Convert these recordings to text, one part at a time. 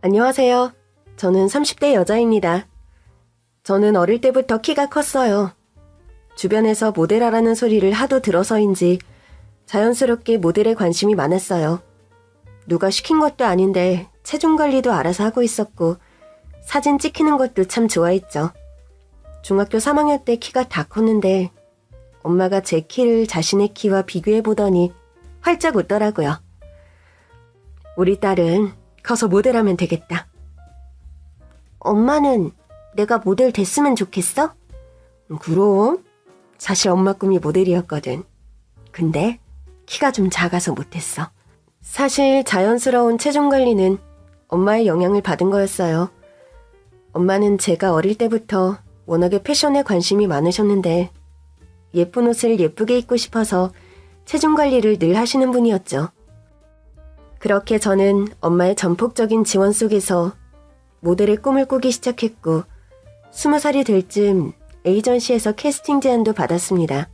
안녕하세요. 저는 30대 여자입니다. 저는 어릴 때부터 키가 컸어요. 주변에서 모델하라는 소리를 하도 들어서인지 자연스럽게 모델에 관심이 많았어요. 누가 시킨 것도 아닌데 체중 관리도 알아서 하고 있었고 사진 찍히는 것도 참 좋아했죠. 중학교 3학년 때 키가 다 컸는데 엄마가 제 키를 자신의 키와 비교해보더니 활짝 웃더라고요. 우리 딸은 커서 모델하면 되겠다. 엄마는 내가 모델 됐으면 좋겠어? 그럼. 사실 엄마 꿈이 모델이었거든. 근데 키가 좀 작아서 못했어. 사실 자연스러운 체중 관리는 엄마의 영향을 받은 거였어요. 엄마는 제가 어릴 때부터 워낙에 패션에 관심이 많으셨는데 예쁜 옷을 예쁘게 입고 싶어서 체중 관리를 늘 하시는 분이었죠. 그렇게 저는 엄마의 전폭적인 지원 속에서 모델의 꿈을 꾸기 시작했고 20살이 될 즈음 에이전시에서 캐스팅 제안도 받았습니다.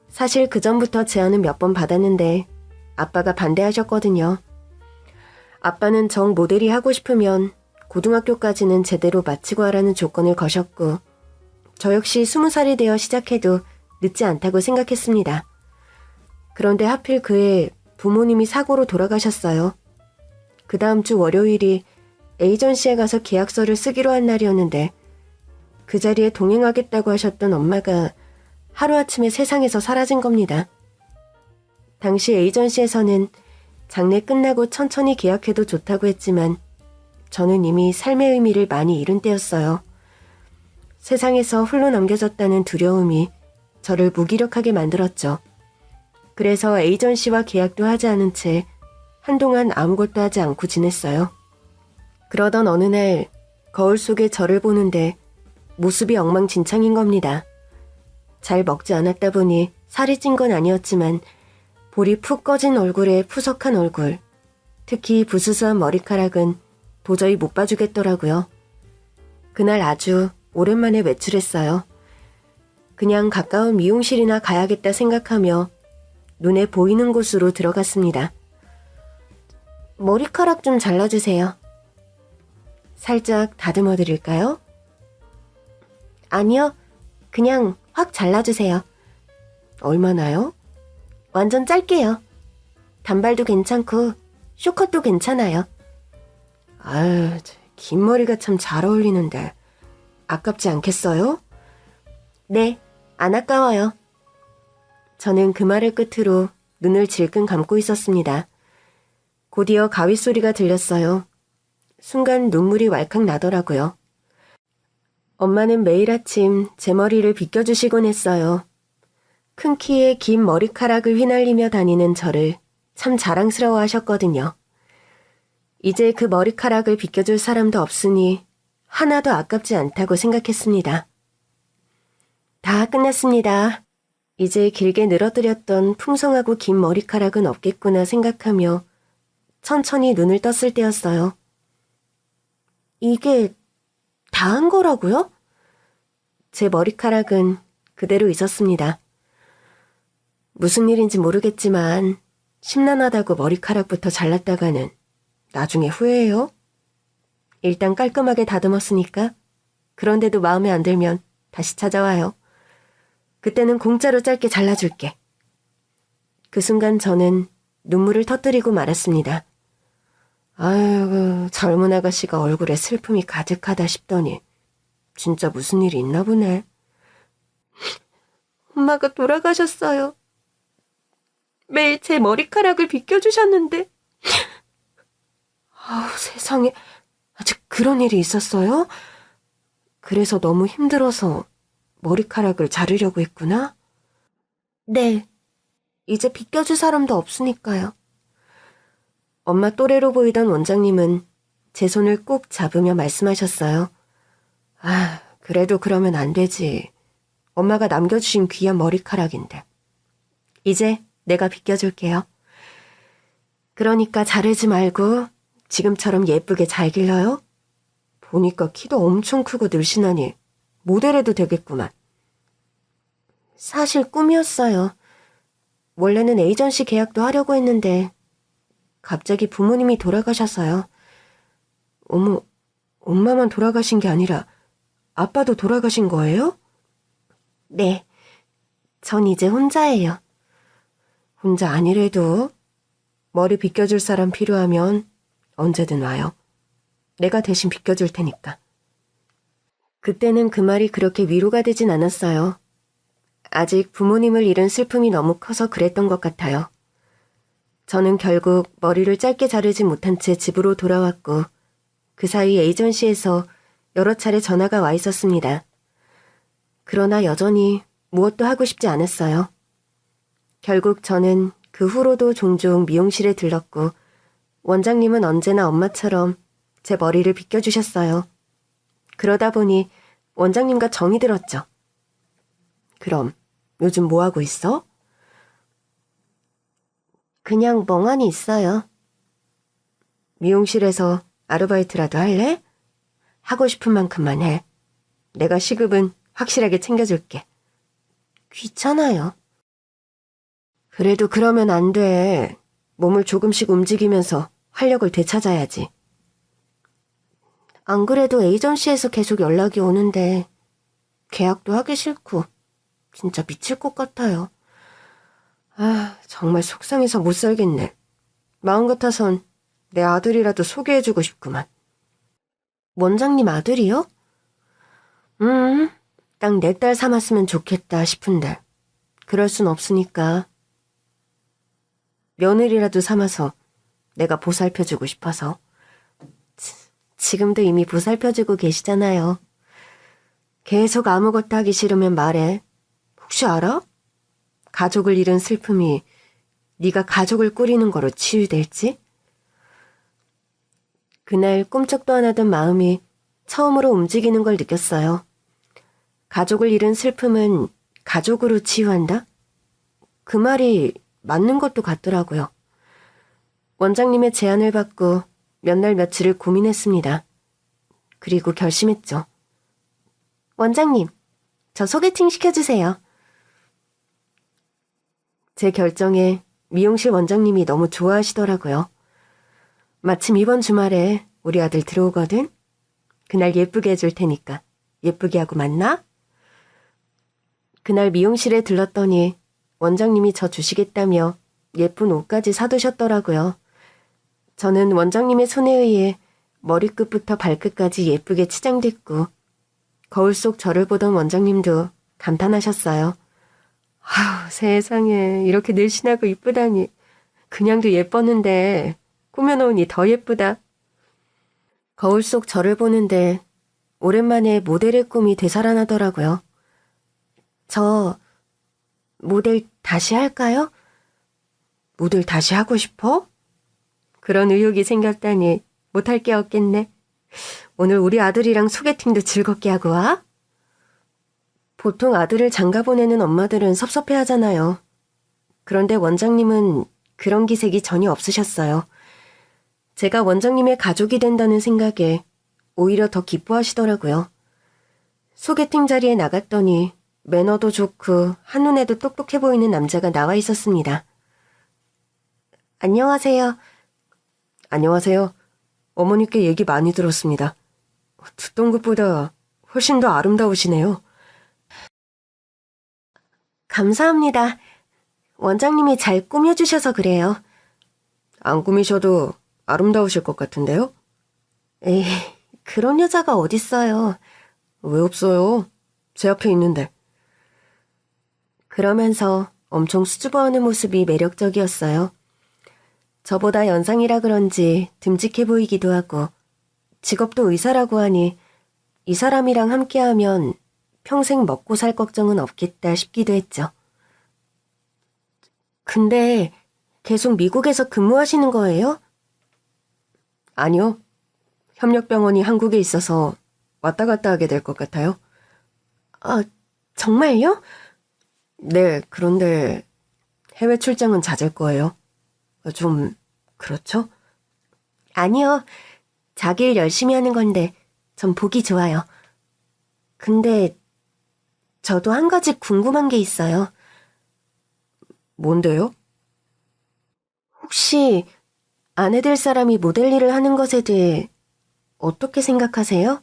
사실 그 전부터 제안은 몇 번 받았는데 아빠가 반대하셨거든요. 아빠는 정 모델이 하고 싶으면 고등학교까지는 제대로 마치고 하라는 조건을 거셨고 저 역시 20살이 되어 시작해도 늦지 않다고 생각했습니다. 그런데 하필 그해 부모님이 사고로 돌아가셨어요. 그 다음 주 월요일이 에이전시에 가서 계약서를 쓰기로 한 날이었는데 그 자리에 동행하겠다고 하셨던 엄마가 하루아침에 세상에서 사라진 겁니다. 당시 에이전시에서는 장례 끝나고 천천히 계약해도 좋다고 했지만 저는 이미 삶의 의미를 많이 잃은 때였어요. 세상에서 홀로 남겨졌다는 두려움이 저를 무기력하게 만들었죠. 그래서 에이전시와 계약도 하지 않은 채 한동안 아무것도 하지 않고 지냈어요. 그러던 어느 날 거울 속에 저를 보는데 모습이 엉망진창인 겁니다. 잘 먹지 않았다 보니 살이 찐 건 아니었지만 볼이 푹 꺼진 얼굴에 푸석한 얼굴, 특히 부스스한 머리카락은 도저히 못 봐주겠더라고요. 그날 아주 오랜만에 외출했어요. 그냥 가까운 미용실이나 가야겠다 생각하며 눈에 보이는 곳으로 들어갔습니다. 머리카락 좀 잘라주세요. 살짝 다듬어 드릴까요? 아니요, 그냥 확 잘라주세요. 얼마나요? 완전 짧게요. 단발도 괜찮고 쇼컷도 괜찮아요. 아유, 긴 머리가 참 잘 어울리는데 아깝지 않겠어요? 네, 안 아까워요. 저는 그 말을 끝으로 눈을 질끈 감고 있었습니다. 곧이어 가위 소리가 들렸어요. 순간 눈물이 왈칵 나더라고요. 엄마는 매일 아침 제 머리를 빗겨주시곤 했어요. 큰 키에 긴 머리카락을 휘날리며 다니는 저를 참 자랑스러워 하셨거든요. 이제 그 머리카락을 빗겨줄 사람도 없으니 하나도 아깝지 않다고 생각했습니다. 다 끝났습니다. 이제 길게 늘어뜨렸던 풍성하고 긴 머리카락은 없겠구나 생각하며 천천히 눈을 떴을 때였어요. 이게 다 한 거라고요? 제 머리카락은 그대로 있었습니다. 무슨 일인지 모르겠지만 심란하다고 머리카락부터 잘랐다가는 나중에 후회해요. 일단 깔끔하게 다듬었으니까 그런데도 마음에 안 들면 다시 찾아와요. 그때는 공짜로 짧게 잘라줄게. 그 순간 저는 눈물을 터뜨리고 말았습니다. 아이고, 젊은 아가씨가 얼굴에 슬픔이 가득하다 싶더니 진짜 무슨 일이 있나 보네. 엄마가 돌아가셨어요. 매일 제 머리카락을 빗겨주셨는데. 아우, 세상에. 아직 그런 일이 있었어요? 그래서 너무 힘들어서 머리카락을 자르려고 했구나? 네. 이제 빗겨줄 사람도 없으니까요. 엄마 또래로 보이던 원장님은 제 손을 꼭 잡으며 말씀하셨어요. 아, 그래도 그러면 안 되지. 엄마가 남겨주신 귀한 머리카락인데. 이제 내가 빗겨줄게요. 그러니까 자르지 말고 지금처럼 예쁘게 잘 길러요. 보니까 키도 엄청 크고 늘씬하니 모델해도 되겠구만. 사실 꿈이었어요. 원래는 에이전시 계약도 하려고 했는데 갑자기 부모님이 돌아가셔서요. 어머, 엄마만 돌아가신 게 아니라 아빠도 돌아가신 거예요? 네, 전 이제 혼자예요. 혼자 아니래도 머리 빗겨줄 사람 필요하면 언제든 와요. 내가 대신 빗겨줄 테니까. 그때는 그 말이 그렇게 위로가 되진 않았어요. 아직 부모님을 잃은 슬픔이 너무 커서 그랬던 것 같아요. 저는 결국 머리를 짧게 자르지 못한 채 집으로 돌아왔고 그 사이 에이전시에서 여러 차례 전화가 와 있었습니다. 그러나 여전히 무엇도 하고 싶지 않았어요. 결국 저는 그 후로도 종종 미용실에 들렀고 원장님은 언제나 엄마처럼 제 머리를 빗겨주셨어요. 그러다 보니 원장님과 정이 들었죠. 그럼 요즘 뭐 하고 있어? 그냥 멍하니 있어요. 미용실에서 아르바이트라도 할래? 하고 싶은 만큼만 해. 내가 시급은 확실하게 챙겨줄게. 귀찮아요. 그래도 그러면 안 돼. 몸을 조금씩 움직이면서 활력을 되찾아야지. 안 그래도 에이전시에서 계속 연락이 오는데 계약도 하기 싫고 진짜 미칠 것 같아요. 정말 속상해서 못 살겠네. 마음 같아선 내 아들이라도 소개해주고 싶구만. 원장님 아들이요? 딱 내 딸 삼았으면 좋겠다 싶은데 그럴 순 없으니까 며느리라도 삼아서 내가 보살펴주고 싶어서. 지금도 이미 보살펴주고 계시잖아요. 계속 아무것도 하기 싫으면 말해. 혹시 알아? 가족을 잃은 슬픔이 네가 가족을 꾸리는 거로 치유될지? 그날 꿈쩍도 안 하던 마음이 처음으로 움직이는 걸 느꼈어요. 가족을 잃은 슬픔은 가족으로 치유한다? 그 말이 맞는 것도 같더라고요. 원장님의 제안을 받고 몇 날 며칠을 고민했습니다. 그리고 결심했죠. 원장님, 저 소개팅 시켜주세요. 제 결정에 미용실 원장님이 너무 좋아하시더라고요. 마침 이번 주말에 우리 아들 들어오거든? 그날 예쁘게 해줄 테니까 예쁘게 하고 만나? 그날 미용실에 들렀더니 원장님이 저 주시겠다며 예쁜 옷까지 사두셨더라고요. 저는 원장님의 손에 의해 머리끝부터 발끝까지 예쁘게 치장됐고 거울 속 저를 보던 원장님도 감탄하셨어요. 아우, 세상에 이렇게 늘씬하고 이쁘다니. 그냥도 예뻤는데 꾸며놓으니 더 예쁘다. 거울 속 저를 보는데 오랜만에 모델의 꿈이 되살아나더라고요. 저 모델 다시 할까요? 모델 다시 하고 싶어? 그런 의욕이 생겼다니 못할 게 없겠네. 오늘 우리 아들이랑 소개팅도 즐겁게 하고 와? 보통 아들을 장가 보내는 엄마들은 섭섭해하잖아요. 그런데 원장님은 그런 기색이 전혀 없으셨어요. 제가 원장님의 가족이 된다는 생각에 오히려 더 기뻐하시더라고요. 소개팅 자리에 나갔더니 매너도 좋고 한눈에도 똑똑해 보이는 남자가 나와 있었습니다. 안녕하세요. 안녕하세요. 어머니께 얘기 많이 들었습니다. 듣던 것보다 훨씬 더 아름다우시네요. 감사합니다. 원장님이 잘 꾸며주셔서 그래요. 안 꾸미셔도 아름다우실 것 같은데요? 에이, 그런 여자가 어딨어요. 왜 없어요? 제 앞에 있는데. 그러면서 엄청 수줍어하는 모습이 매력적이었어요. 저보다 연상이라 그런지 듬직해 보이기도 하고 직업도 의사라고 하니 이 사람이랑 함께하면 평생 먹고 살 걱정은 없겠다 싶기도 했죠. 근데 계속 미국에서 근무하시는 거예요? 아니요. 협력병원이 한국에 있어서 왔다 갔다 하게 될 것 같아요. 아, 정말요? 네, 그런데 해외 출장은 잦을 거예요. 좀 그렇죠? 아니요. 자기 일 열심히 하는 건데 전 보기 좋아요. 근데 저도 한 가지 궁금한 게 있어요. 뭔데요? 혹시 아내 될 사람이 모델 일을 하는 것에 대해 어떻게 생각하세요?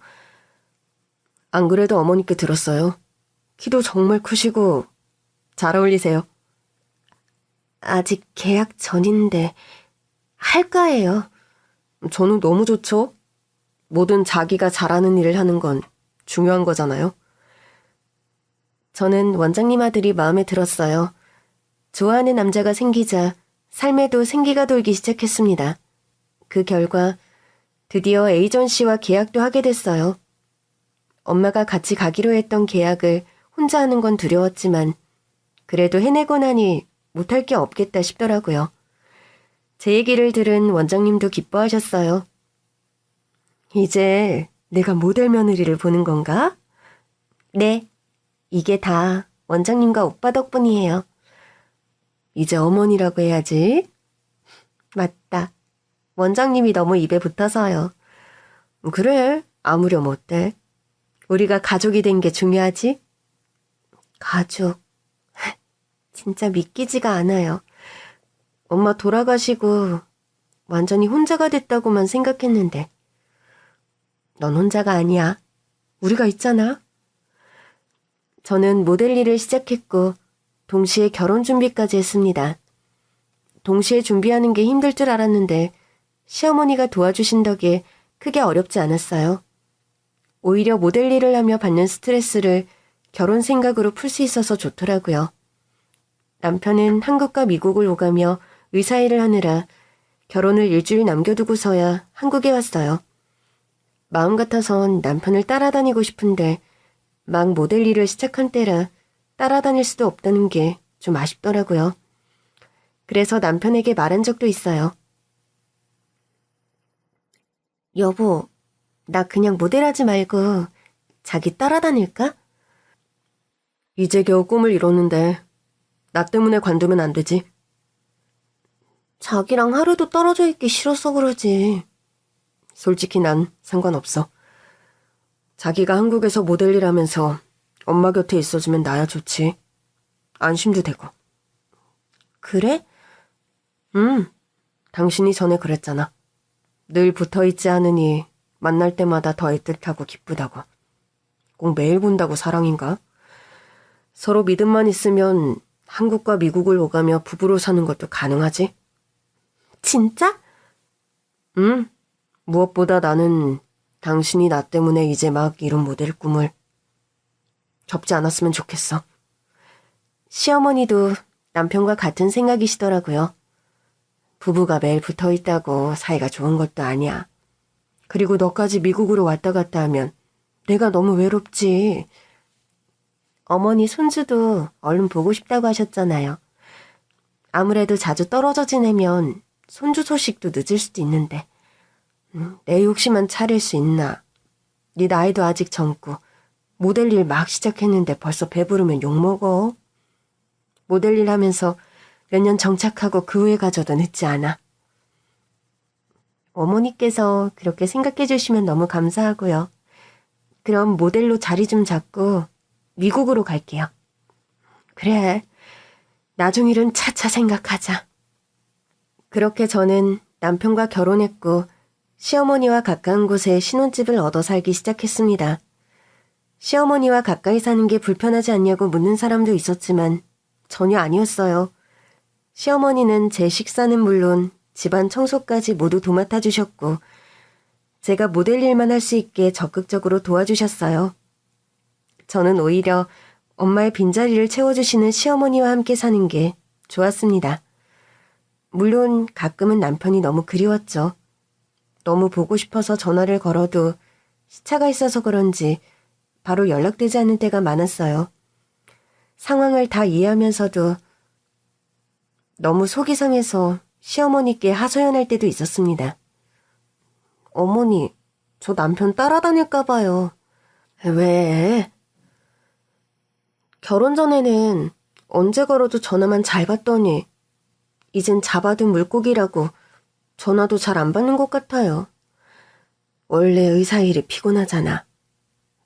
안 그래도 어머니께 들었어요. 키도 정말 크시고 잘 어울리세요. 아직 계약 전인데 할까해요. 저는 너무 좋죠. 뭐든 자기가 잘하는 일을 하는 건 중요한 거잖아요. 저는 원장님 아들이 마음에 들었어요. 좋아하는 남자가 생기자 삶에도 생기가 돌기 시작했습니다. 그 결과 드디어 에이전시와 계약도 하게 됐어요. 엄마가 같이 가기로 했던 계약을 혼자 하는 건 두려웠지만 그래도 해내고 나니 못할 게 없겠다 싶더라고요. 제 얘기를 들은 원장님도 기뻐하셨어요. 이제 내가 모델 며느리를 보는 건가? 네, 이게 다 원장님과 오빠 덕분이에요. 이제 어머니라고 해야지. 맞다. 원장님이 너무 입에 붙어서요. 그래, 아무렴 어때? 우리가 가족이 된 게 중요하지? 가족. 진짜 믿기지가 않아요. 엄마 돌아가시고 완전히 혼자가 됐다고만 생각했는데. 넌 혼자가 아니야. 우리가 있잖아. 저는 모델 일을 시작했고 동시에 결혼 준비까지 했습니다. 동시에 준비하는 게 힘들 줄 알았는데 시어머니가 도와주신 덕에 크게 어렵지 않았어요. 오히려 모델 일을 하며 받는 스트레스를 결혼 생각으로 풀 수 있어서 좋더라고요. 남편은 한국과 미국을 오가며 의사 일을 하느라 결혼을 일주일 남겨두고서야 한국에 왔어요. 마음 같아선 남편을 따라다니고 싶은데 막 모델 일을 시작한 때라 따라다닐 수도 없다는 게 좀 아쉽더라고요. 그래서 남편에게 말한 적도 있어요. 여보, 나 그냥 모델하지 말고 자기 따라다닐까? 이제 겨우 꿈을 이뤘는데 나 때문에 관두면 안 되지. 자기랑 하루도 떨어져 있기 싫어서 그러지. 솔직히 난 상관없어. 자기가 한국에서 모델 일하면서 엄마 곁에 있어주면 나야 좋지. 안심도 되고. 그래? 당신이 전에 그랬잖아. 늘 붙어있지 않으니 만날 때마다 더 애틋하고 기쁘다고. 꼭 매일 본다고 사랑인가? 서로 믿음만 있으면 한국과 미국을 오가며 부부로 사는 것도 가능하지? 진짜? 무엇보다 나는 당신이 나 때문에 이제 막 이룬 모델 꿈을 접지 않았으면 좋겠어. 시어머니도 남편과 같은 생각이시더라고요. 부부가 매일 붙어있다고 사이가 좋은 것도 아니야. 그리고 너까지 미국으로 왔다 갔다 하면 내가 너무 외롭지. 어머니 손주도 얼른 보고 싶다고 하셨잖아요. 아무래도 자주 떨어져 지내면 손주 소식도 늦을 수도 있는데 내 욕심만 차릴 수 있나. 네 나이도 아직 젊고 모델 일 막 시작했는데 벌써 배부르면 욕먹어. 모델 일 하면서 몇 년 정착하고 그 후에 가져도 늦지 않아. 어머니께서 그렇게 생각해 주시면 너무 감사하고요. 그럼 모델로 자리 좀 잡고 미국으로 갈게요. 그래, 나중 일은 차차 생각하자. 그렇게 저는 남편과 결혼했고 시어머니와 가까운 곳에 신혼집을 얻어 살기 시작했습니다. 시어머니와 가까이 사는 게 불편하지 않냐고 묻는 사람도 있었지만 전혀 아니었어요. 시어머니는 제 식사는 물론 집안 청소까지 모두 도맡아 주셨고 제가 모델 일만 할 수 있게 적극적으로 도와주셨어요. 저는 오히려 엄마의 빈자리를 채워주시는 시어머니와 함께 사는 게 좋았습니다. 물론 가끔은 남편이 너무 그리웠죠. 너무 보고 싶어서 전화를 걸어도 시차가 있어서 그런지 바로 연락되지 않는 때가 많았어요. 상황을 다 이해하면서도 너무 속이 상해서 시어머니께 하소연할 때도 있었습니다. 어머니, 저 남편 따라다닐까 봐요. 왜? 결혼 전에는 언제 걸어도 전화만 잘 받더니 이젠 잡아둔 물고기라고 전화도 잘 안 받는 것 같아요. 원래 의사 일이 피곤하잖아.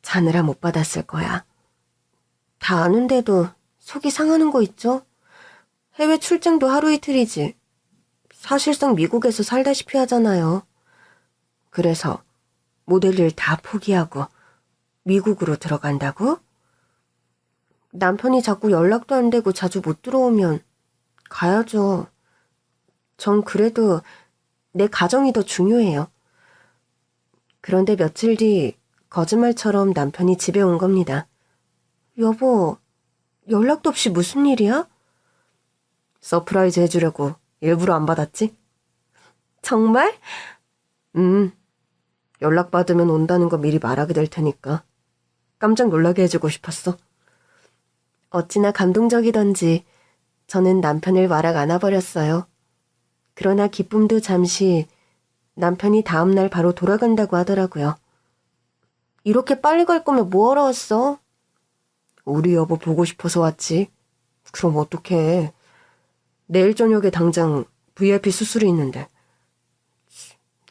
자느라 못 받았을 거야. 다 아는데도 속이 상하는 거 있죠? 해외 출장도 하루 이틀이지. 사실상 미국에서 살다시피 하잖아요. 그래서 모델 일 다 포기하고 미국으로 들어간다고? 남편이 자꾸 연락도 안 되고 자주 못 들어오면 가야죠. 전 그래도 내 가정이 더 중요해요. 그런데 며칠 뒤 거짓말처럼 남편이 집에 온 겁니다. 여보, 연락도 없이 무슨 일이야? 서프라이즈 해주려고 일부러 안 받았지? 정말? 연락받으면 온다는 거 미리 말하게 될 테니까 깜짝 놀라게 해주고 싶었어. 어찌나 감동적이던지 저는 남편을 와락 안아버렸어요. 그러나 기쁨도 잠시 남편이 다음날 바로 돌아간다고 하더라고요. 이렇게 빨리 갈 거면 뭐하러 왔어? 우리 여보 보고 싶어서 왔지. 그럼 어떡해. 내일 저녁에 당장 VIP 수술이 있는데.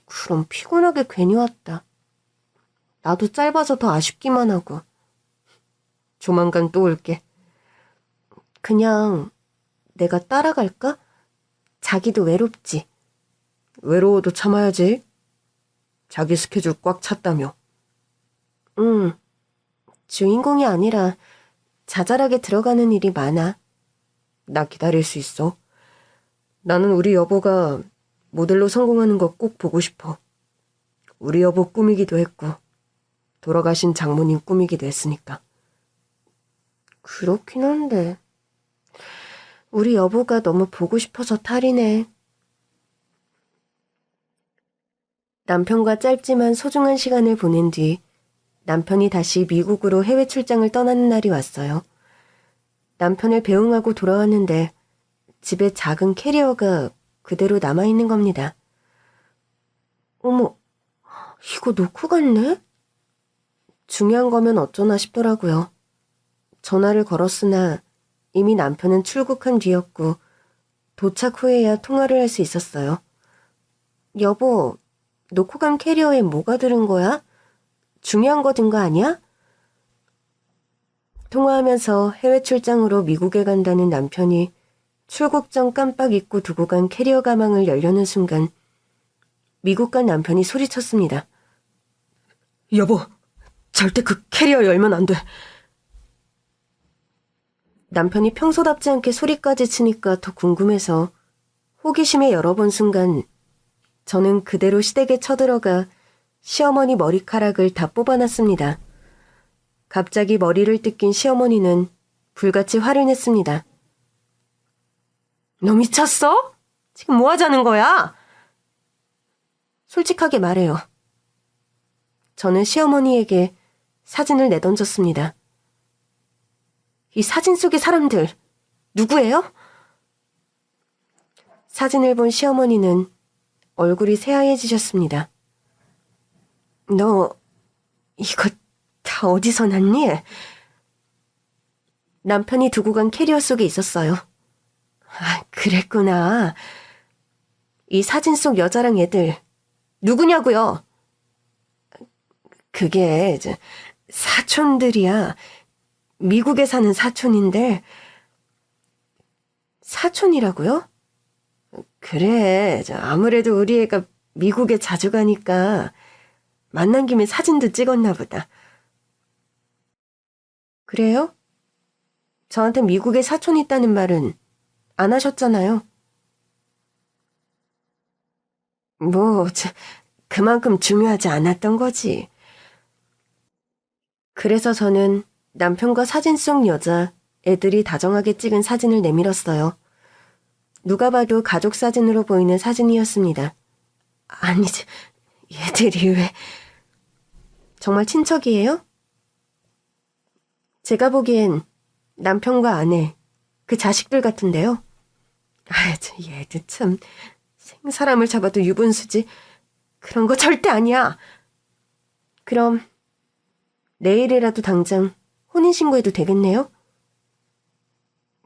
그럼 피곤하게 괜히 왔다. 나도 짧아서 더 아쉽기만 하고. 조만간 또 올게. 그냥 내가 따라갈까? 자기도 외롭지. 외로워도 참아야지. 자기 스케줄 꽉 찼다며. 주인공이 아니라 자잘하게 들어가는 일이 많아. 나 기다릴 수 있어. 나는 우리 여보가 모델로 성공하는 거 꼭 보고 싶어. 우리 여보 꿈이기도 했고 돌아가신 장모님 꿈이기도 했으니까. 그렇긴 한데 우리 여보가 너무 보고 싶어서 탈이네. 남편과 짧지만 소중한 시간을 보낸 뒤 남편이 다시 미국으로 해외 출장을 떠나는 날이 왔어요. 남편을 배웅하고 돌아왔는데 집에 작은 캐리어가 그대로 남아있는 겁니다. 어머, 이거 놓고 갔네? 중요한 거면 어쩌나 싶더라고요. 전화를 걸었으나 이미 남편은 출국한 뒤였고 도착 후에야 통화를 할 수 있었어요. 여보, 놓고 간 캐리어에 뭐가 들은 거야? 중요한 거 든 거 아니야? 통화하면서 해외 출장으로 미국에 간다는 남편이 출국 전 깜빡 잊고 두고 간 캐리어 가방을 열려는 순간 미국 간 남편이 소리쳤습니다. 여보, 절대 그 캐리어 열면 안 돼. 남편이 평소답지 않게 소리까지 치니까 더 궁금해서 호기심에 열어본 순간 저는 그대로 시댁에 쳐들어가 시어머니 머리카락을 다 뽑아놨습니다. 갑자기 머리를 뜯긴 시어머니는 불같이 화를 냈습니다. 너 미쳤어? 지금 뭐 하자는 거야? 솔직하게 말해요. 저는 시어머니에게 사진을 내던졌습니다. 이 사진 속의 사람들 누구예요? 사진을 본 시어머니는 얼굴이 새하얘지셨습니다. 너 이거 다 어디서 났니? 남편이 두고 간 캐리어 속에 있었어요. 아, 그랬구나. 이 사진 속 여자랑 애들 누구냐고요? 그게 사촌들이야. 미국에 사는 사촌인데. 사촌이라고요? 그래, 아무래도 우리 애가 미국에 자주 가니까 만난 김에 사진도 찍었나 보다. 그래요? 저한테 미국에 사촌 있다는 말은 안 하셨잖아요. 그만큼 중요하지 않았던 거지. 그래서 저는 남편과 사진 속 여자, 애들이 다정하게 찍은 사진을 내밀었어요. 누가 봐도 가족 사진으로 보이는 사진이었습니다. 아니지, 얘들이 왜... 정말 친척이에요? 제가 보기엔 남편과 아내, 그 자식들 같은데요. 얘들 참 생사람을 잡아도 유분수지. 그런 거 절대 아니야. 그럼 내일이라도 당장 혼인신고해도 되겠네요?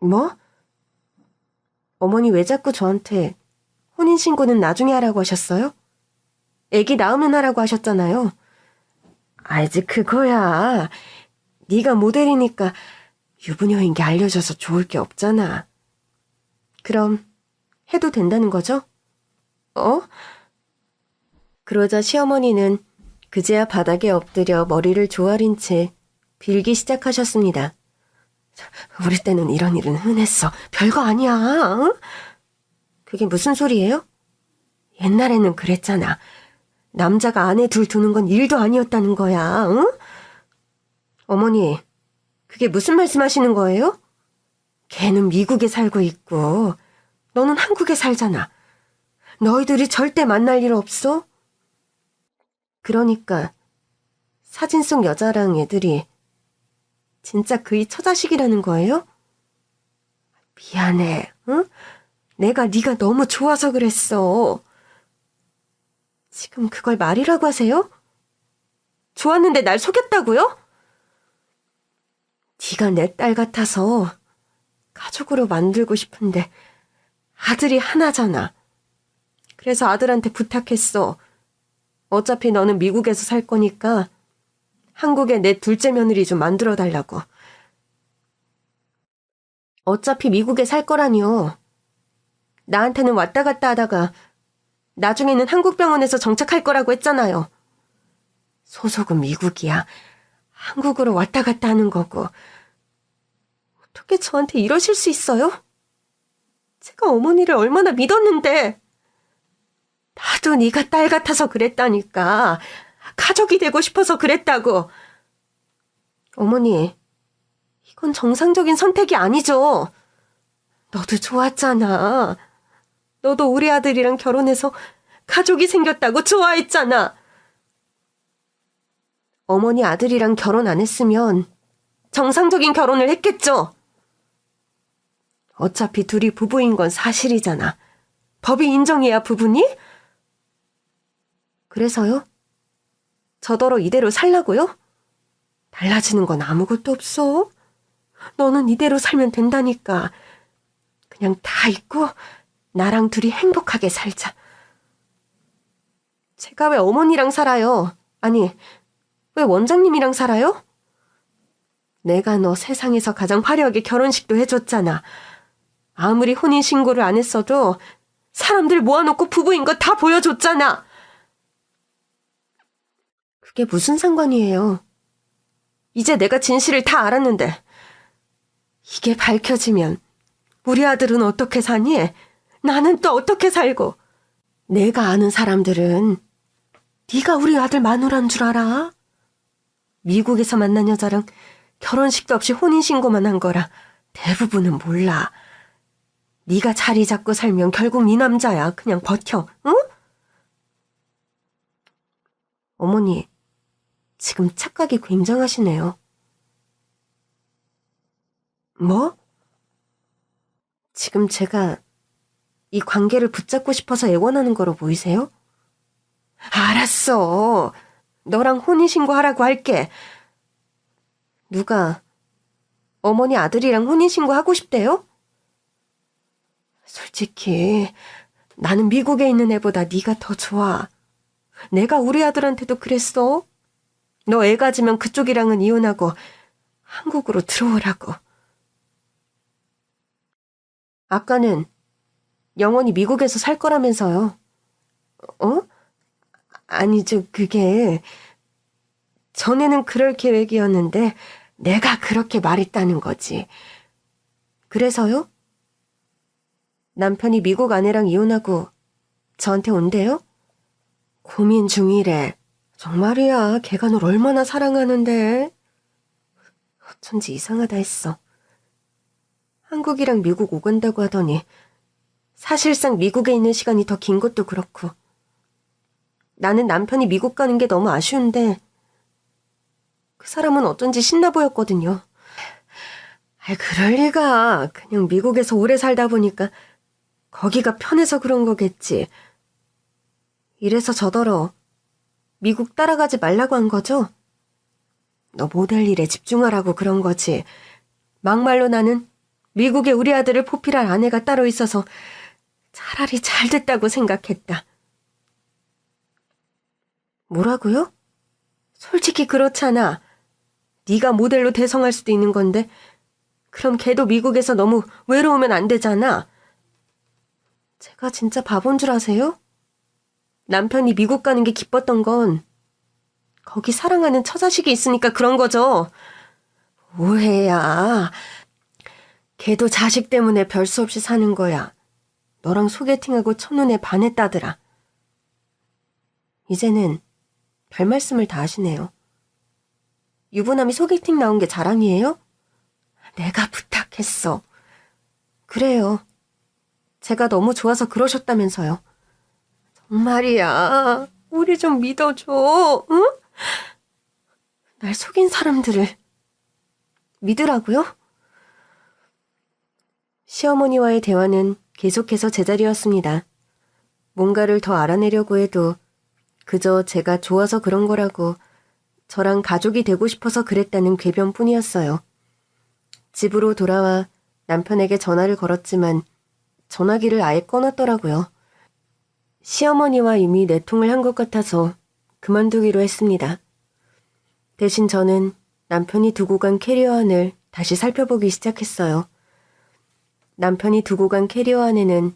뭐? 어머니 왜 자꾸 저한테 혼인신고는 나중에 하라고 하셨어요? 애기 낳으면 하라고 하셨잖아요. 알지, 그거야. 네가 모델이니까 유부녀인 게 알려져서 좋을 게 없잖아. 그럼 해도 된다는 거죠? 그러자 시어머니는 그제야 바닥에 엎드려 머리를 조아린 채 빌기 시작하셨습니다. 우리 때는 이런 일은 흔했어. 별거 아니야. 응? 그게 무슨 소리예요? 옛날에는 그랬잖아. 남자가 아내 둘 두는 건 일도 아니었다는 거야. 응? 어머니, 그게 무슨 말씀하시는 거예요? 걔는 미국에 살고 있고 너는 한국에 살잖아. 너희들이 절대 만날 일 없어? 그러니까 사진 속 여자랑 애들이 진짜 그이 처자식이라는 거예요? 미안해, 응? 내가 네가 너무 좋아서 그랬어. 지금 그걸 말이라고 하세요? 좋았는데 날 속였다고요? 네가 내 딸 같아서 가족으로 만들고 싶은데 아들이 하나잖아. 그래서 아들한테 부탁했어. 어차피 너는 미국에서 살 거니까 한국에 내 둘째 며느리 좀 만들어달라고. 어차피 미국에 살 거라니요. 나한테는 왔다 갔다 하다가 나중에는 한국 병원에서 정착할 거라고 했잖아요. 소속은 미국이야. 한국으로 왔다 갔다 하는 거고. 어떻게 저한테 이러실 수 있어요? 제가 어머니를 얼마나 믿었는데. 나도 네가 딸 같아서 그랬다니까. 가족이 되고 싶어서 그랬다고. 어머니, 이건 정상적인 선택이 아니죠. 너도 좋았잖아. 너도 우리 아들이랑 결혼해서 가족이 생겼다고 좋아했잖아. 어머니 아들이랑 결혼 안 했으면 정상적인 결혼을 했겠죠. 어차피 둘이 부부인 건 사실이잖아. 법이 인정해야 부부니? 그래서요? 저더러 이대로 살라고요? 달라지는 건 아무것도 없어. 너는 이대로 살면 된다니까. 그냥 다 잊고 나랑 둘이 행복하게 살자. 제가 왜 어머니랑 살아요? 아니, 왜 원장님이랑 살아요? 내가 너 세상에서 가장 화려하게 결혼식도 해줬잖아. 아무리 혼인신고를 안 했어도 사람들 모아놓고 부부인 거 다 보여줬잖아. 그게 무슨 상관이에요? 이제 내가 진실을 다 알았는데 이게 밝혀지면 우리 아들은 어떻게 사니? 나는 또 어떻게 살고? 내가 아는 사람들은 네가 우리 아들 마누라인 줄 알아? 미국에서 만난 여자랑 결혼식도 없이 혼인신고만 한 거라 대부분은 몰라. 네가 자리 잡고 살면 결국 네 남자야. 그냥 버텨, 응? 어머니, 지금 착각이 굉장하시네요. 뭐? 지금 제가 이 관계를 붙잡고 싶어서 애원하는 거로 보이세요? 알았어. 너랑 혼인신고하라고 할게. 누가 어머니 아들이랑 혼인신고하고 싶대요? 솔직히 나는 미국에 있는 애보다 네가 더 좋아. 내가 우리 아들한테도 그랬어. 너 애 가지면 그쪽이랑은 이혼하고 한국으로 들어오라고. 아까는 영원히 미국에서 살 거라면서요. 어? 아니죠, 그게 전에는 그럴 계획이었는데 내가 그렇게 말했다는 거지. 그래서요? 남편이 미국 아내랑 이혼하고 저한테 온대요? 고민 중이래. 정말이야, 걔가 널 얼마나 사랑하는데. 어쩐지 이상하다 했어. 한국이랑 미국 오간다고 하더니 사실상 미국에 있는 시간이 더 긴 것도 그렇고. 나는 남편이 미국 가는 게 너무 아쉬운데 그 사람은 어쩐지 신나 보였거든요. 그럴 리가. 그냥 미국에서 오래 살다 보니까 거기가 편해서 그런 거겠지. 이래서 저더러 미국 따라가지 말라고 한 거죠? 너 모델 일에 집중하라고 그런 거지. 막말로 나는 미국에 우리 아들을 포필할 아내가 따로 있어서 차라리 잘 됐다고 생각했다. 뭐라고요? 솔직히 그렇잖아. 네가 모델로 대성할 수도 있는 건데 그럼 걔도 미국에서 너무 외로우면 안 되잖아. 제가 진짜 바본 줄 아세요? 남편이 미국 가는 게 기뻤던 건 거기 사랑하는 처자식이 있으니까 그런 거죠. 오해야. 걔도 자식 때문에 별 수 없이 사는 거야. 너랑 소개팅하고 첫눈에 반했다더라. 이제는 별 말씀을 다 하시네요. 유부남이 소개팅 나온 게 자랑이에요? 내가 부탁했어. 그래요. 제가 너무 좋아서 그러셨다면서요. 정말이야. 우리 좀 믿어줘. 응? 날 속인 사람들을 믿으라고요? 시어머니와의 대화는 계속해서 제자리였습니다. 뭔가를 더 알아내려고 해도 그저 제가 좋아서 그런 거라고, 저랑 가족이 되고 싶어서 그랬다는 궤변뿐이었어요. 집으로 돌아와 남편에게 전화를 걸었지만 전화기를 아예 꺼놨더라고요. 시어머니와 이미 내통을 한 것 같아서 그만두기로 했습니다. 대신 저는 남편이 두고 간 캐리어 안을 다시 살펴보기 시작했어요. 남편이 두고 간 캐리어 안에는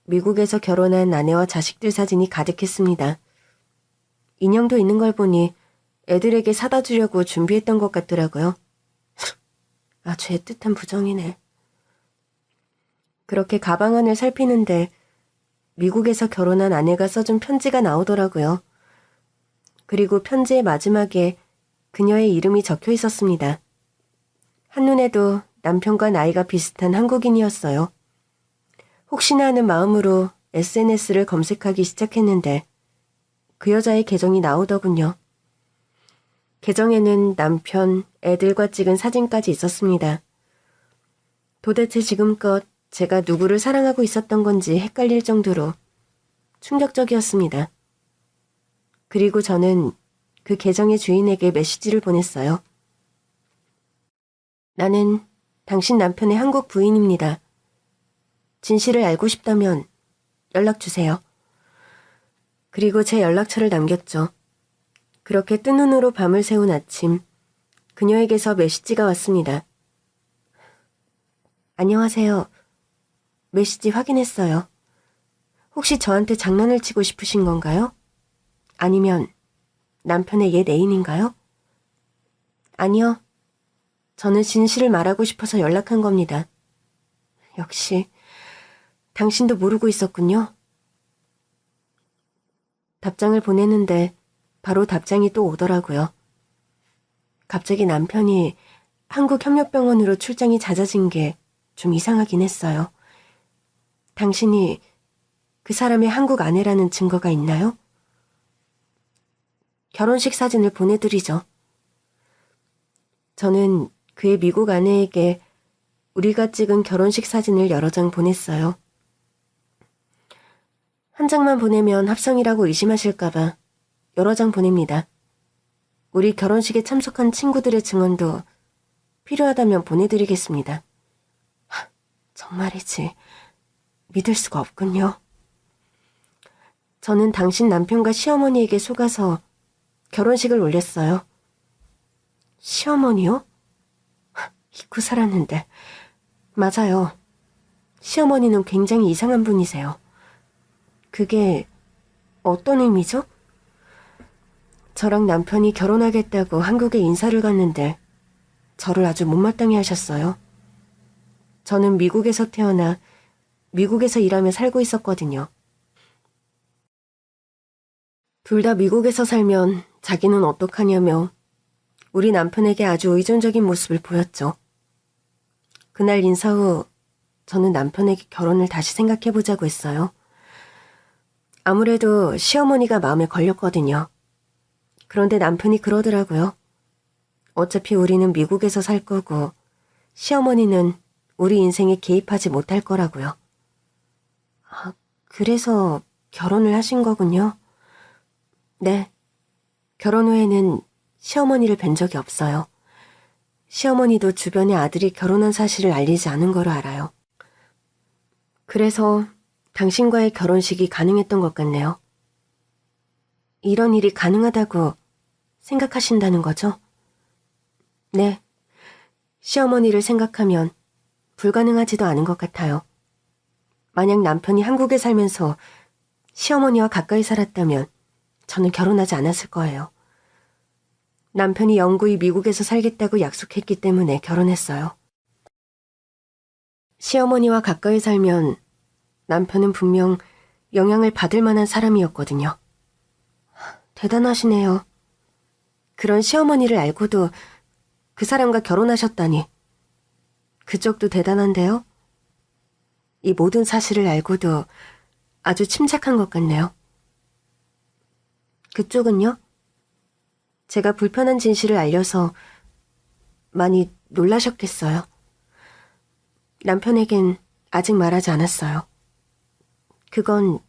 미국에서 결혼한 아내와 자식들 사진이 가득했습니다. 인형도 있는 걸 보니 애들에게 사다 주려고 준비했던 것 같더라고요. 아주 애틋한 부정이네. 그렇게 가방 안을 살피는데 미국에서 결혼한 아내가 써준 편지가 나오더라고요. 그리고 편지의 마지막에 그녀의 이름이 적혀 있었습니다. 한눈에도 남편과 나이가 비슷한 한국인이었어요. 혹시나 하는 마음으로 SNS를 검색하기 시작했는데 그 여자의 계정이 나오더군요. 계정에는 남편, 애들과 찍은 사진까지 있었습니다. 도대체 지금껏 제가 누구를 사랑하고 있었던 건지 헷갈릴 정도로 충격적이었습니다. 그리고 저는 그 계정의 주인에게 메시지를 보냈어요. 나는 당신 남편의 한국 부인입니다. 진실을 알고 싶다면 연락 주세요. 그리고 제 연락처를 남겼죠. 그렇게 뜬 눈으로 밤을 새운 아침, 그녀에게서 메시지가 왔습니다. 안녕하세요. 메시지 확인했어요. 혹시 저한테 장난을 치고 싶으신 건가요? 아니면 남편의 옛 애인인가요? 아니요. 저는 진실을 말하고 싶어서 연락한 겁니다. 역시 당신도 모르고 있었군요. 답장을 보냈는데 바로 답장이 또 오더라고요. 갑자기 남편이 한국협력병원으로 출장이 잦아진 게 좀 이상하긴 했어요. 당신이 그 사람의 한국 아내라는 증거가 있나요? 결혼식 사진을 보내드리죠. 저는 그의 미국 아내에게 우리가 찍은 결혼식 사진을 여러 장 보냈어요. 한 장만 보내면 합성이라고 의심하실까봐 여러 장 보냅니다. 우리 결혼식에 참석한 친구들의 증언도 필요하다면 보내드리겠습니다. 정말이지 믿을 수가 없군요. 저는 당신 남편과 시어머니에게 속아서 결혼식을 올렸어요. 시어머니요? 잊고 살았는데. 맞아요. 시어머니는 굉장히 이상한 분이세요. 그게 어떤 의미죠? 저랑 남편이 결혼하겠다고 한국에 인사를 갔는데 저를 아주 못마땅해 하셨어요. 저는 미국에서 태어나 미국에서 일하며 살고 있었거든요. 둘 다 미국에서 살면 자기는 어떡하냐며 우리 남편에게 아주 의존적인 모습을 보였죠. 그날 인사 후 저는 남편에게 결혼을 다시 생각해보자고 했어요. 아무래도 시어머니가 마음에 걸렸거든요. 그런데 남편이 그러더라고요. 어차피 우리는 미국에서 살 거고 시어머니는 우리 인생에 개입하지 못할 거라고요. 아, 그래서 결혼을 하신 거군요. 네. 결혼 후에는 시어머니를 뵌 적이 없어요. 시어머니도 주변에 아들이 결혼한 사실을 알리지 않은 거로 알아요. 그래서 당신과의 결혼식이 가능했던 것 같네요. 이런 일이 가능하다고 생각하신다는 거죠? 네. 시어머니를 생각하면 불가능하지도 않은 것 같아요. 만약 남편이 한국에 살면서 시어머니와 가까이 살았다면 저는 결혼하지 않았을 거예요. 남편이 영구히 미국에서 살겠다고 약속했기 때문에 결혼했어요. 시어머니와 가까이 살면 남편은 분명 영향을 받을 만한 사람이었거든요. 대단하시네요. 그런 시어머니를 알고도 그 사람과 결혼하셨다니. 그쪽도 대단한데요? 이 모든 사실을 알고도 아주 침착한 것 같네요. 그쪽은요? 제가 불편한 진실을 알려서 많이 놀라셨겠어요. 남편에겐 아직 말하지 않았어요. 그건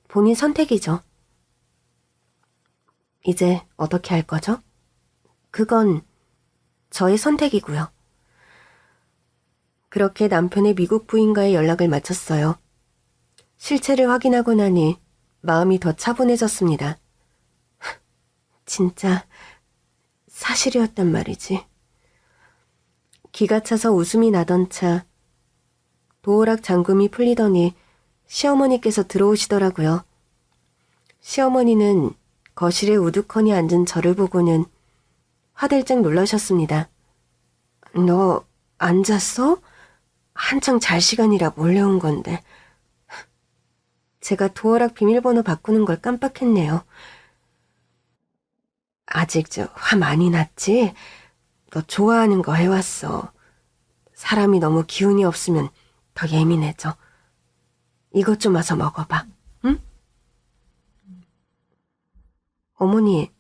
본인 선택이죠. 이제 어떻게 할 거죠? 그건 저의 선택이고요. 그렇게 남편의 미국 부인과의 연락을 마쳤어요. 실체를 확인하고 나니 마음이 더 차분해졌습니다. 진짜 사실이었단 말이지. 기가 차서 웃음이 나던 차, 도어락 잠금이 풀리더니 시어머니께서 들어오시더라고요. 시어머니는 거실에 우두커니 앉은 저를 보고는 화들짝 놀라셨습니다. 너 안 잤어? 한창 잘 시간이라 몰래 온 건데. 제가 도어락 비밀번호 바꾸는 걸 깜빡했네요. 아직 화 많이 났지? 너 좋아하는 거 해왔어. 사람이 너무 기운이 없으면 더 예민해져. 이것 좀 와서 먹어봐, 응? 어머니,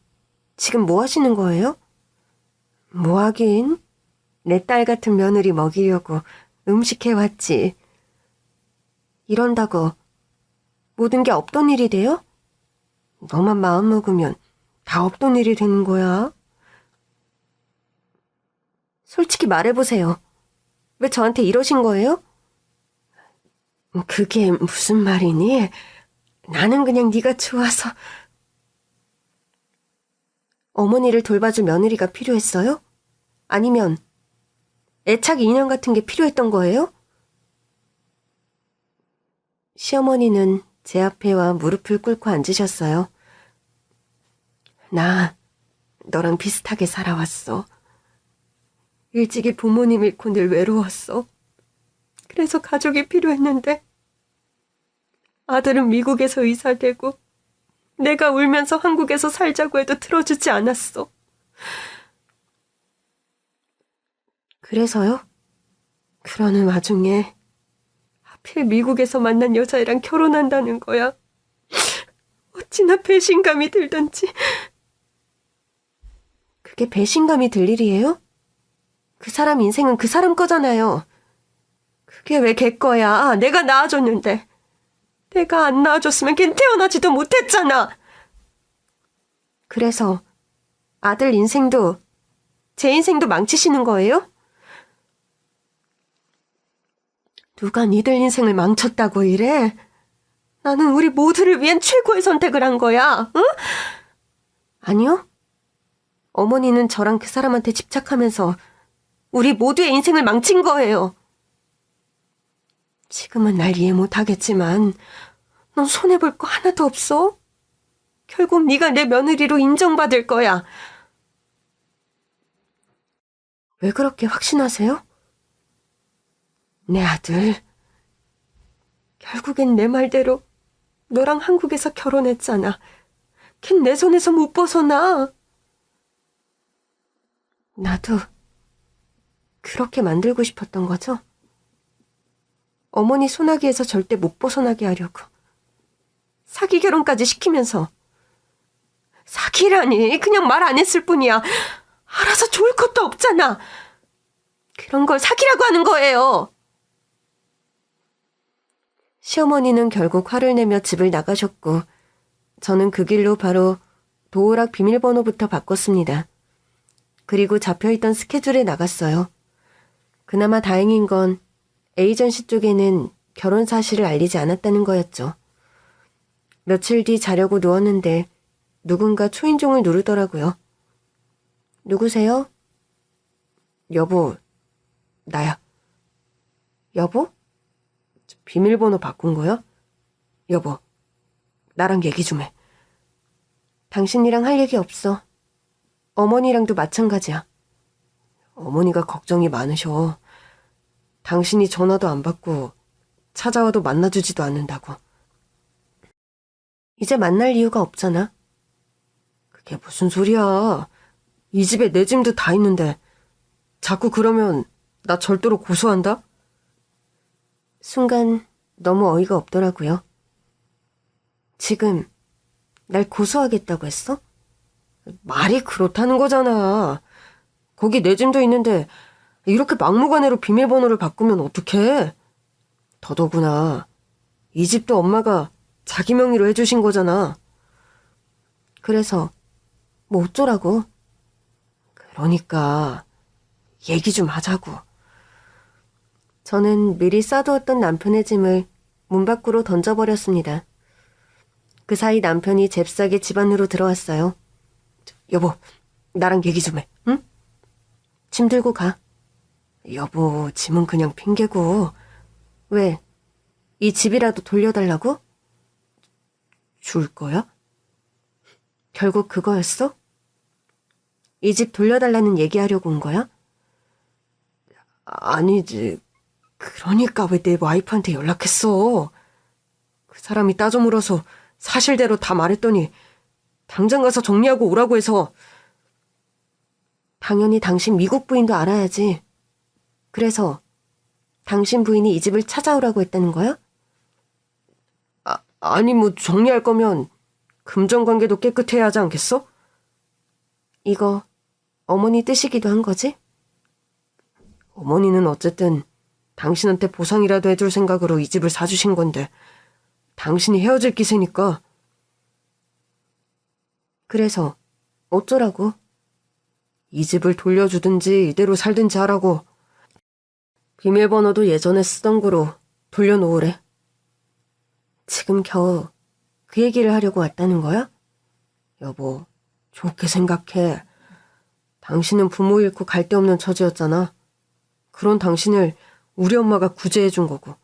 지금 뭐 하시는 거예요? 뭐 하긴? 내 딸 같은 며느리 먹이려고 음식 해왔지. 이런다고 모든 게 없던 일이 돼요? 너만 마음 먹으면 다 없던 일이 되는 거야. 솔직히 말해보세요. 왜 저한테 이러신 거예요? 그게 무슨 말이니? 나는 그냥 네가 좋아서. 어머니를 돌봐줄 며느리가 필요했어요? 아니면 애착 인연 같은 게 필요했던 거예요? 시어머니는 제 앞에 와 무릎을 꿇고 앉으셨어요. 나 너랑 비슷하게 살아왔어. 일찍이 부모님 잃고 늘 외로웠어. 그래서 가족이 필요했는데 아들은 미국에서 의사되고 내가 울면서 한국에서 살자고 해도 들어주지 않았어. 그래서요? 그러는 와중에 하필 미국에서 만난 여자애랑 결혼한다는 거야. 어찌나 배신감이 들던지. 그게 배신감이 들 일이에요? 그 사람 인생은 그 사람 거잖아요. 그게 왜 걔 거야? 내가 낳아줬는데. 내가 안 낳아줬으면 걘 태어나지도 못했잖아. 그래서 아들 인생도 제 인생도 망치시는 거예요? 누가 니들 인생을 망쳤다고 이래? 나는 우리 모두를 위한 최고의 선택을 한 거야. 응? 아니요. 어머니는 저랑 그 사람한테 집착하면서 우리 모두의 인생을 망친 거예요. 지금은 날 이해 못하겠지만 넌 손해볼 거 하나도 없어. 결국 네가 내 며느리로 인정받을 거야. 왜 그렇게 확신하세요? 내 아들, 결국엔 내 말대로 너랑 한국에서 결혼했잖아. 걘 내 손에서 못 벗어나. 나도 그렇게 만들고 싶었던 거죠? 어머니 손아귀에서 절대 못 벗어나게 하려고. 사기 결혼까지 시키면서. 사기라니, 그냥 말 안 했을 뿐이야. 알아서 좋을 것도 없잖아. 그런 걸 사기라고 하는 거예요. 시어머니는 결국 화를 내며 집을 나가셨고 저는 그 길로 바로 도어락 비밀번호부터 바꿨습니다. 그리고 잡혀있던 스케줄에 나갔어요. 그나마 다행인 건 에이전시 쪽에는 결혼 사실을 알리지 않았다는 거였죠. 며칠 뒤 자려고 누웠는데 누군가 초인종을 누르더라고요. 누구세요? 여보, 나야. 여보? 비밀번호 바꾼 거야? 여보, 나랑 얘기 좀 해. 당신이랑 할 얘기 없어. 어머니랑도 마찬가지야. 어머니가 걱정이 많으셔. 당신이 전화도 안 받고 찾아와도 만나주지도 않는다고. 이제 만날 이유가 없잖아. 그게 무슨 소리야. 이 집에 내 짐도 다 있는데 자꾸 그러면 나 절도로 고소한다? 순간 너무 어이가 없더라고요. 지금 날 고소하겠다고 했어? 말이 그렇다는 거잖아. 거기 내 짐도 있는데 이렇게 막무가내로 비밀번호를 바꾸면 어떡해? 더더구나 이 집도 엄마가 자기 명의로 해주신 거잖아. 그래서 뭐 어쩌라고? 그러니까 얘기 좀 하자고. 저는 미리 싸두었던 남편의 짐을 문 밖으로 던져버렸습니다. 그 사이 남편이 잽싸게 집 안으로 들어왔어요. 여보, 나랑 얘기 좀 해, 응? 짐 들고 가. 여보, 짐은 그냥 핑계고. 왜? 이 집이라도 돌려달라고? 줄 거야? 결국 그거였어? 이 집 돌려달라는 얘기하려고 온 거야? 아니지. 그러니까 왜 내 와이프한테 연락했어? 그 사람이 따져 물어서 사실대로 다 말했더니 당장 가서 정리하고 오라고 해서. 당연히 당신 미국 부인도 알아야지. 그래서 당신 부인이 이 집을 찾아오라고 했다는 거야? 아니 뭐 정리할 거면 금전관계도 깨끗해야 하지 않겠어? 이거 어머니 뜻이기도 한 거지? 어머니는 어쨌든 당신한테 보상이라도 해줄 생각으로 이 집을 사주신 건데 당신이 헤어질 기세니까. 그래서 어쩌라고? 이 집을 돌려주든지 이대로 살든지 하라고. 비밀번호도 예전에 쓰던 거로 돌려놓으래. 지금 겨우 그 얘기를 하려고 왔다는 거야? 여보, 좋게 생각해. 당신은 부모 잃고 갈 데 없는 처지였잖아. 그런 당신을 우리 엄마가 구제해준 거고.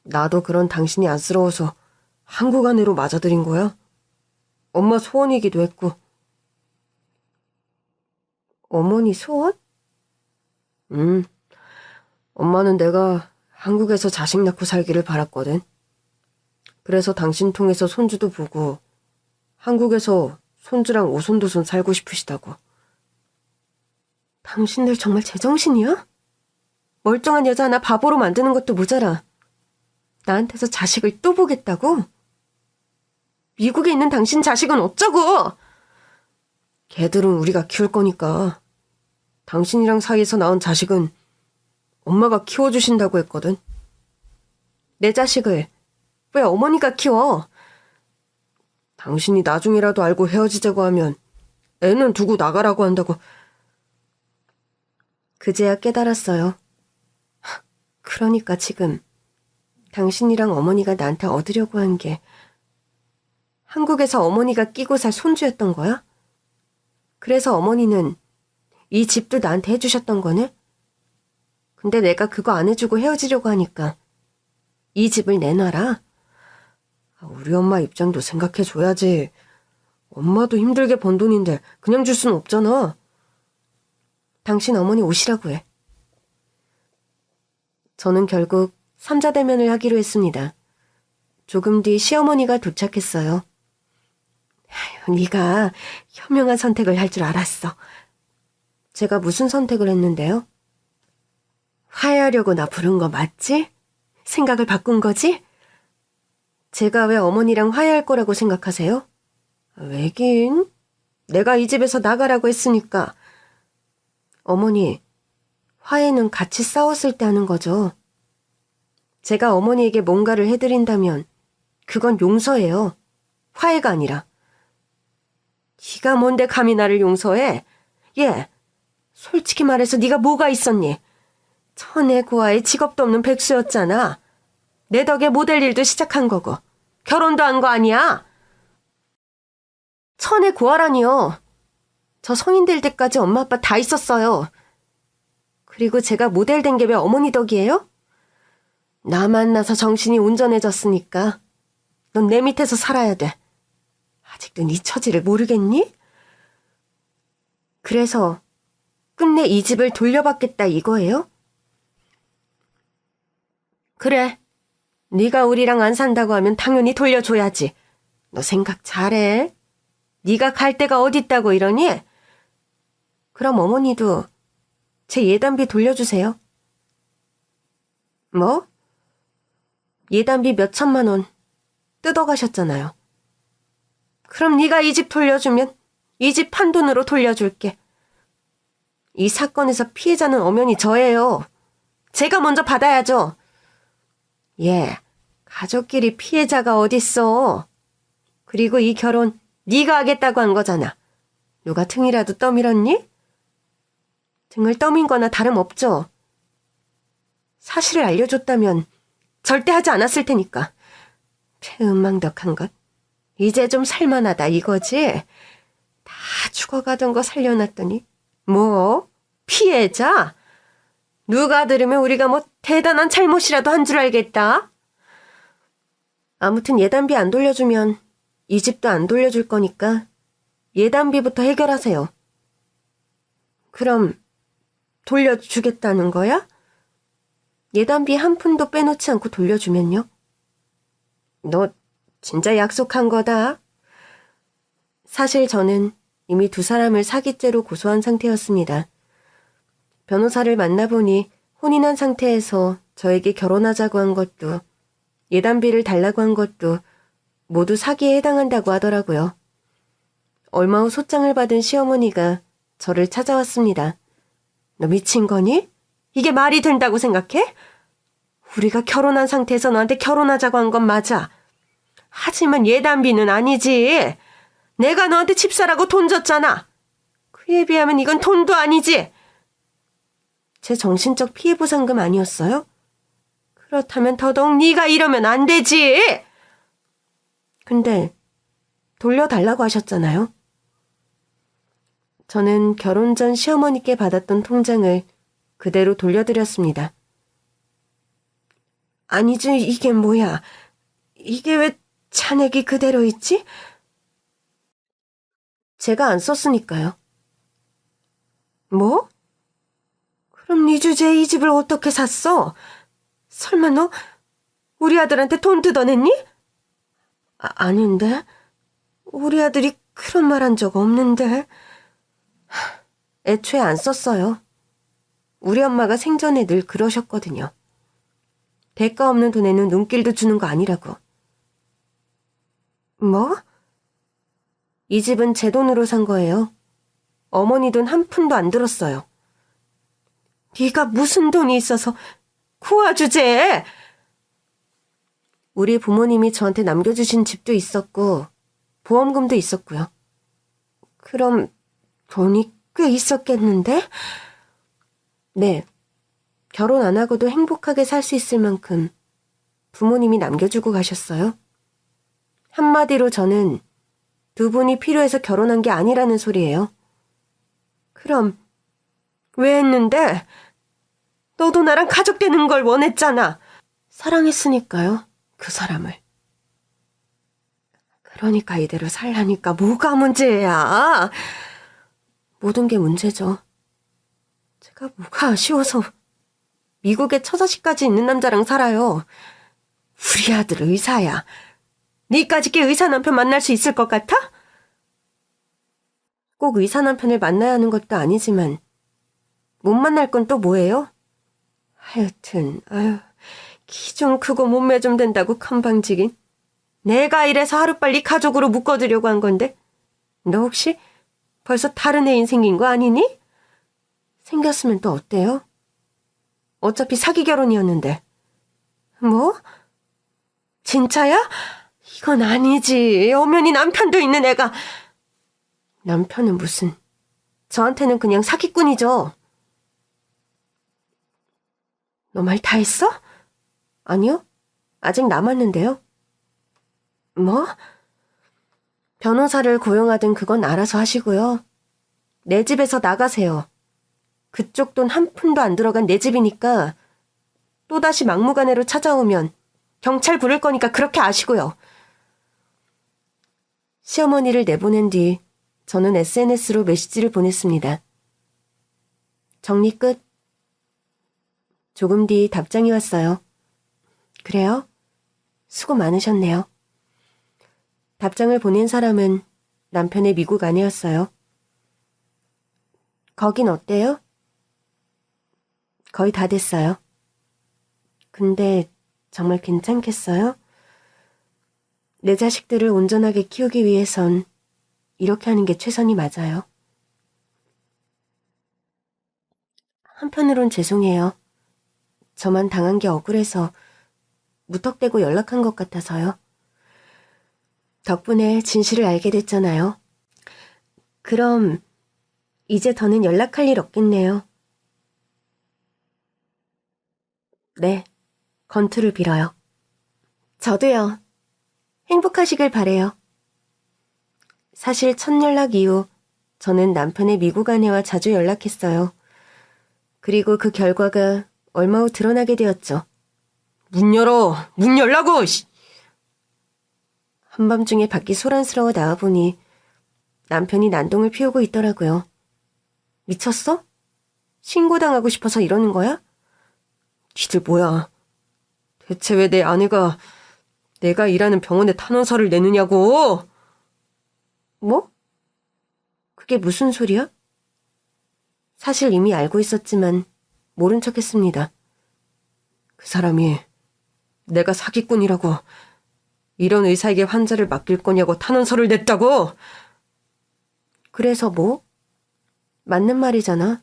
나도 그런 당신이 안쓰러워서 한국 아내로 맞아들인 거야. 엄마 소원이기도 했고. 어머니 소원? 엄마는 내가 한국에서 자식 낳고 살기를 바랐거든. 그래서 당신 통해서 손주도 보고 한국에서 손주랑 오손도손 살고 싶으시다고. 당신들 정말 제정신이야? 멀쩡한 여자 하나 바보로 만드는 것도 모자라 나한테서 자식을 또 보겠다고? 미국에 있는 당신 자식은 어쩌고? 걔들은 우리가 키울 거니까. 당신이랑 사이에서 낳은 자식은 엄마가 키워주신다고 했거든. 내 자식을 왜 어머니가 키워? 당신이 나중이라도 알고 헤어지자고 하면 애는 두고 나가라고 한다고. 그제야 깨달았어요. 그러니까 지금 당신이랑 어머니가 나한테 얻으려고 한 게 한국에서 어머니가 끼고 살 손주였던 거야? 그래서 어머니는 이 집도 나한테 해주셨던 거네? 근데 내가 그거 안 해주고 헤어지려고 하니까 이 집을 내놔라? 우리 엄마 입장도 생각해줘야지. 엄마도 힘들게 번 돈인데 그냥 줄 순 없잖아. 당신 어머니 오시라고 해. 저는 결국 삼자대면을 하기로 했습니다. 조금 뒤 시어머니가 도착했어요. 네가 현명한 선택을 할 줄 알았어. 제가 무슨 선택을 했는데요? 화해하려고 나 부른 거 맞지? 생각을 바꾼 거지? 제가 왜 어머니랑 화해할 거라고 생각하세요? 왜긴? 내가 이 집에서 나가라고 했으니까. 어머니, 화해는 같이 싸웠을 때 하는 거죠. 제가 어머니에게 뭔가를 해드린다면 그건 용서예요. 화해가 아니라. 네가 뭔데 감히 나를 용서해? 얘, 솔직히 말해서 네가 뭐가 있었니? 천의 고아에 직업도 없는 백수였잖아. 내 덕에 모델 일도 시작한 거고 결혼도 한 거 아니야? 천의 고아라니요. 저 성인 될 때까지 엄마 아빠 다 있었어요. 그리고 제가 모델 된 게 왜 어머니 덕이에요? 나 만나서 정신이 온전해졌으니까 넌 내 밑에서 살아야 돼. 아직도 네 처지를 모르겠니? 그래서 끝내 이 집을 돌려받겠다 이거예요? 그래. 네가 우리랑 안 산다고 하면 당연히 돌려줘야지. 너 생각 잘해. 네가 갈 데가 어딨다고 이러니? 그럼 어머니도 제 예단비 돌려주세요. 뭐? 예단비 몇 천만 원 뜯어가셨잖아요. 그럼 네가 이 집 돌려주면 이 집 판돈으로 돌려줄게. 이 사건에서 피해자는 엄연히 저예요. 제가 먼저 받아야죠. 예, 가족끼리 피해자가 어딨어. 그리고 이 결혼 네가 하겠다고 한 거잖아. 누가 등이라도 떠밀었니? 등을 떠민 거나 다름없죠. 사실을 알려줬다면 절대 하지 않았을 테니까. 폐은망덕한 것. 이제 좀 살만하다 이거지? 다 죽어가던 거 살려놨더니 뭐? 피해자? 누가 들으면 우리가 뭐 대단한 잘못이라도 한 줄 알겠다? 아무튼 예단비 안 돌려주면 이 집도 안 돌려줄 거니까 예단비부터 해결하세요. 그럼 돌려주겠다는 거야? 예단비 한 푼도 빼놓지 않고 돌려주면요? 너 진짜 약속한 거다. 사실 저는 이미 두 사람을 사기죄로 고소한 상태였습니다. 변호사를 만나보니 혼인한 상태에서 저에게 결혼하자고 한 것도 예단비를 달라고 한 것도 모두 사기에 해당한다고 하더라고요. 얼마 후 소장을 받은 시어머니가 저를 찾아왔습니다. 너 미친 거니? 이게 말이 된다고 생각해? 우리가 결혼한 상태에서 너한테 결혼하자고 한 건 맞아. 하지만 예단비는 아니지. 내가 너한테 집 사라고 돈 줬잖아. 그에 비하면 이건 돈도 아니지. 제 정신적 피해 보상금 아니었어요? 그렇다면 더더욱 네가 이러면 안 되지. 근데 돌려달라고 하셨잖아요. 저는 결혼 전 시어머니께 받았던 통장을 그대로 돌려드렸습니다. 아니지, 이게 뭐야. 이게 왜 잔액이 그대로 있지? 제가 안 썼으니까요. 뭐? 그럼 네 주제에 이 집을 어떻게 샀어? 설마 너 우리 아들한테 돈 뜯어냈니? 아닌데. 우리 아들이 그런 말 한 적 없는데. 애초에 안 썼어요. 우리 엄마가 생전에 늘 그러셨거든요. 대가 없는 돈에는 눈길도 주는 거 아니라고. 뭐? 이 집은 제 돈으로 산 거예요. 어머니 돈 한 푼도 안 들었어요. 네가 무슨 돈이 있어서 구아주제! 우리 부모님이 저한테 남겨주신 집도 있었고 보험금도 있었고요. 그럼 돈이 꽤 있었겠는데? 네, 결혼 안 하고도 행복하게 살 수 있을 만큼 부모님이 남겨주고 가셨어요. 한마디로 저는 두 분이 필요해서 결혼한 게 아니라는 소리예요. 그럼 왜 했는데? 너도 나랑 가족 되는 걸 원했잖아. 사랑했으니까요, 그 사람을. 그러니까 이대로 살라니까 뭐가 문제야? 모든 게 문제죠. 제가 뭐가 아쉬워서 미국에 처자식까지 있는 남자랑 살아요. 우리 아들 의사야. 니까짓 게 의사 남편 만날 수 있을 것 같아? 꼭 의사 남편을 만나야 하는 것도 아니지만 못 만날 건 또 뭐예요? 하여튼 키 좀 크고 몸매 좀 된다고 건방지긴. 내가 이래서 하루빨리 가족으로 묶어두려고 한 건데 너 혹시 벌써 다른 애인 생긴 거 아니니? 생겼으면 또 어때요? 어차피 사기 결혼이었는데. 뭐? 진짜야? 이건 아니지. 엄연히 남편도 있는 애가. 남편은 무슨. 저한테는 그냥 사기꾼이죠. 너 말 다 했어? 아니요. 아직 남았는데요. 뭐? 변호사를 고용하든 그건 알아서 하시고요. 내 집에서 나가세요. 그쪽 돈 한 푼도 안 들어간 내 집이니까 또다시 막무가내로 찾아오면 경찰 부를 거니까 그렇게 아시고요. 시어머니를 내보낸 뒤 저는 SNS로 메시지를 보냈습니다. 정리 끝. 조금 뒤 답장이 왔어요. 그래요? 수고 많으셨네요. 답장을 보낸 사람은 남편의 미국 아내였어요. 거긴 어때요? 거의 다 됐어요. 근데 정말 괜찮겠어요? 내 자식들을 온전하게 키우기 위해선 이렇게 하는 게 최선이 맞아요. 한편으론 죄송해요. 저만 당한 게 억울해서 무턱대고 연락한 것 같아서요. 덕분에 진실을 알게 됐잖아요. 그럼 이제 더는 연락할 일 없겠네요. 네, 건투를 빌어요. 저도요. 행복하시길 바래요. 사실 첫 연락 이후 저는 남편의 미국 아내와 자주 연락했어요. 그리고 그 결과가 얼마 후 드러나게 되었죠. 문 열어! 문 열라고! 한밤중에 밖이 소란스러워 나와보니 남편이 난동을 피우고 있더라고요. 미쳤어? 신고당하고 싶어서 이러는 거야? 니들 뭐야? 대체 왜 내 아내가 내가 일하는 병원에 탄원서를 내느냐고? 뭐? 그게 무슨 소리야? 사실 이미 알고 있었지만 모른 척했습니다. 그 사람이 내가 사기꾼이라고, 이런 의사에게 환자를 맡길 거냐고 탄원서를 냈다고? 그래서 뭐? 맞는 말이잖아.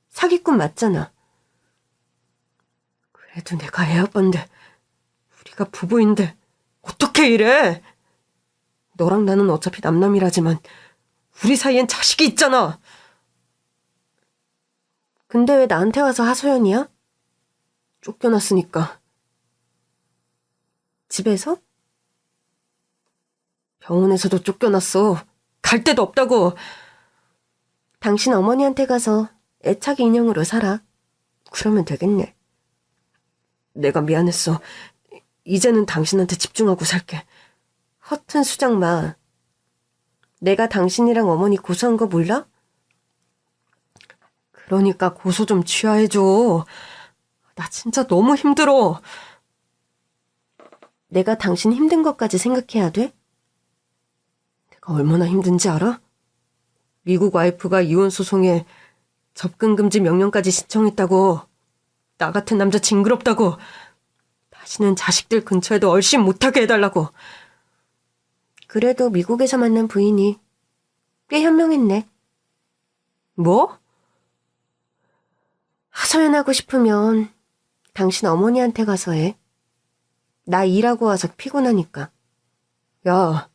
사기꾼 맞잖아. 그래도 내가 애 아빠인데, 우리가 부부인데 어떻게 이래? 너랑 나는 어차피 남남이라지만 우리 사이엔 자식이 있잖아. 근데 왜 나한테 와서 하소연이야? 쫓겨났으니까. 집에서? 병원에서도 쫓겨났어. 갈 데도 없다고. 당신 어머니한테 가서 애착 인형으로 살아. 그러면 되겠네. 내가 미안했어. 이제는 당신한테 집중하고 살게. 허튼 수작 마. 내가 당신이랑 어머니 고소한 거 몰라? 그러니까 고소 좀 취하해줘. 나 진짜 너무 힘들어. 내가 당신 힘든 것까지 생각해야 돼? 내가 얼마나 힘든지 알아? 미국 와이프가 이혼 소송에 접근 금지 명령까지 신청했다고. 나 같은 남자 징그럽다고. 다시는 자식들 근처에도 얼씬 못하게 해달라고. 그래도 미국에서 만난 부인이 꽤 현명했네. 뭐? 하소연하고 싶으면 당신 어머니한테 가서 해. 나 일하고 와서 피곤하니까. 야,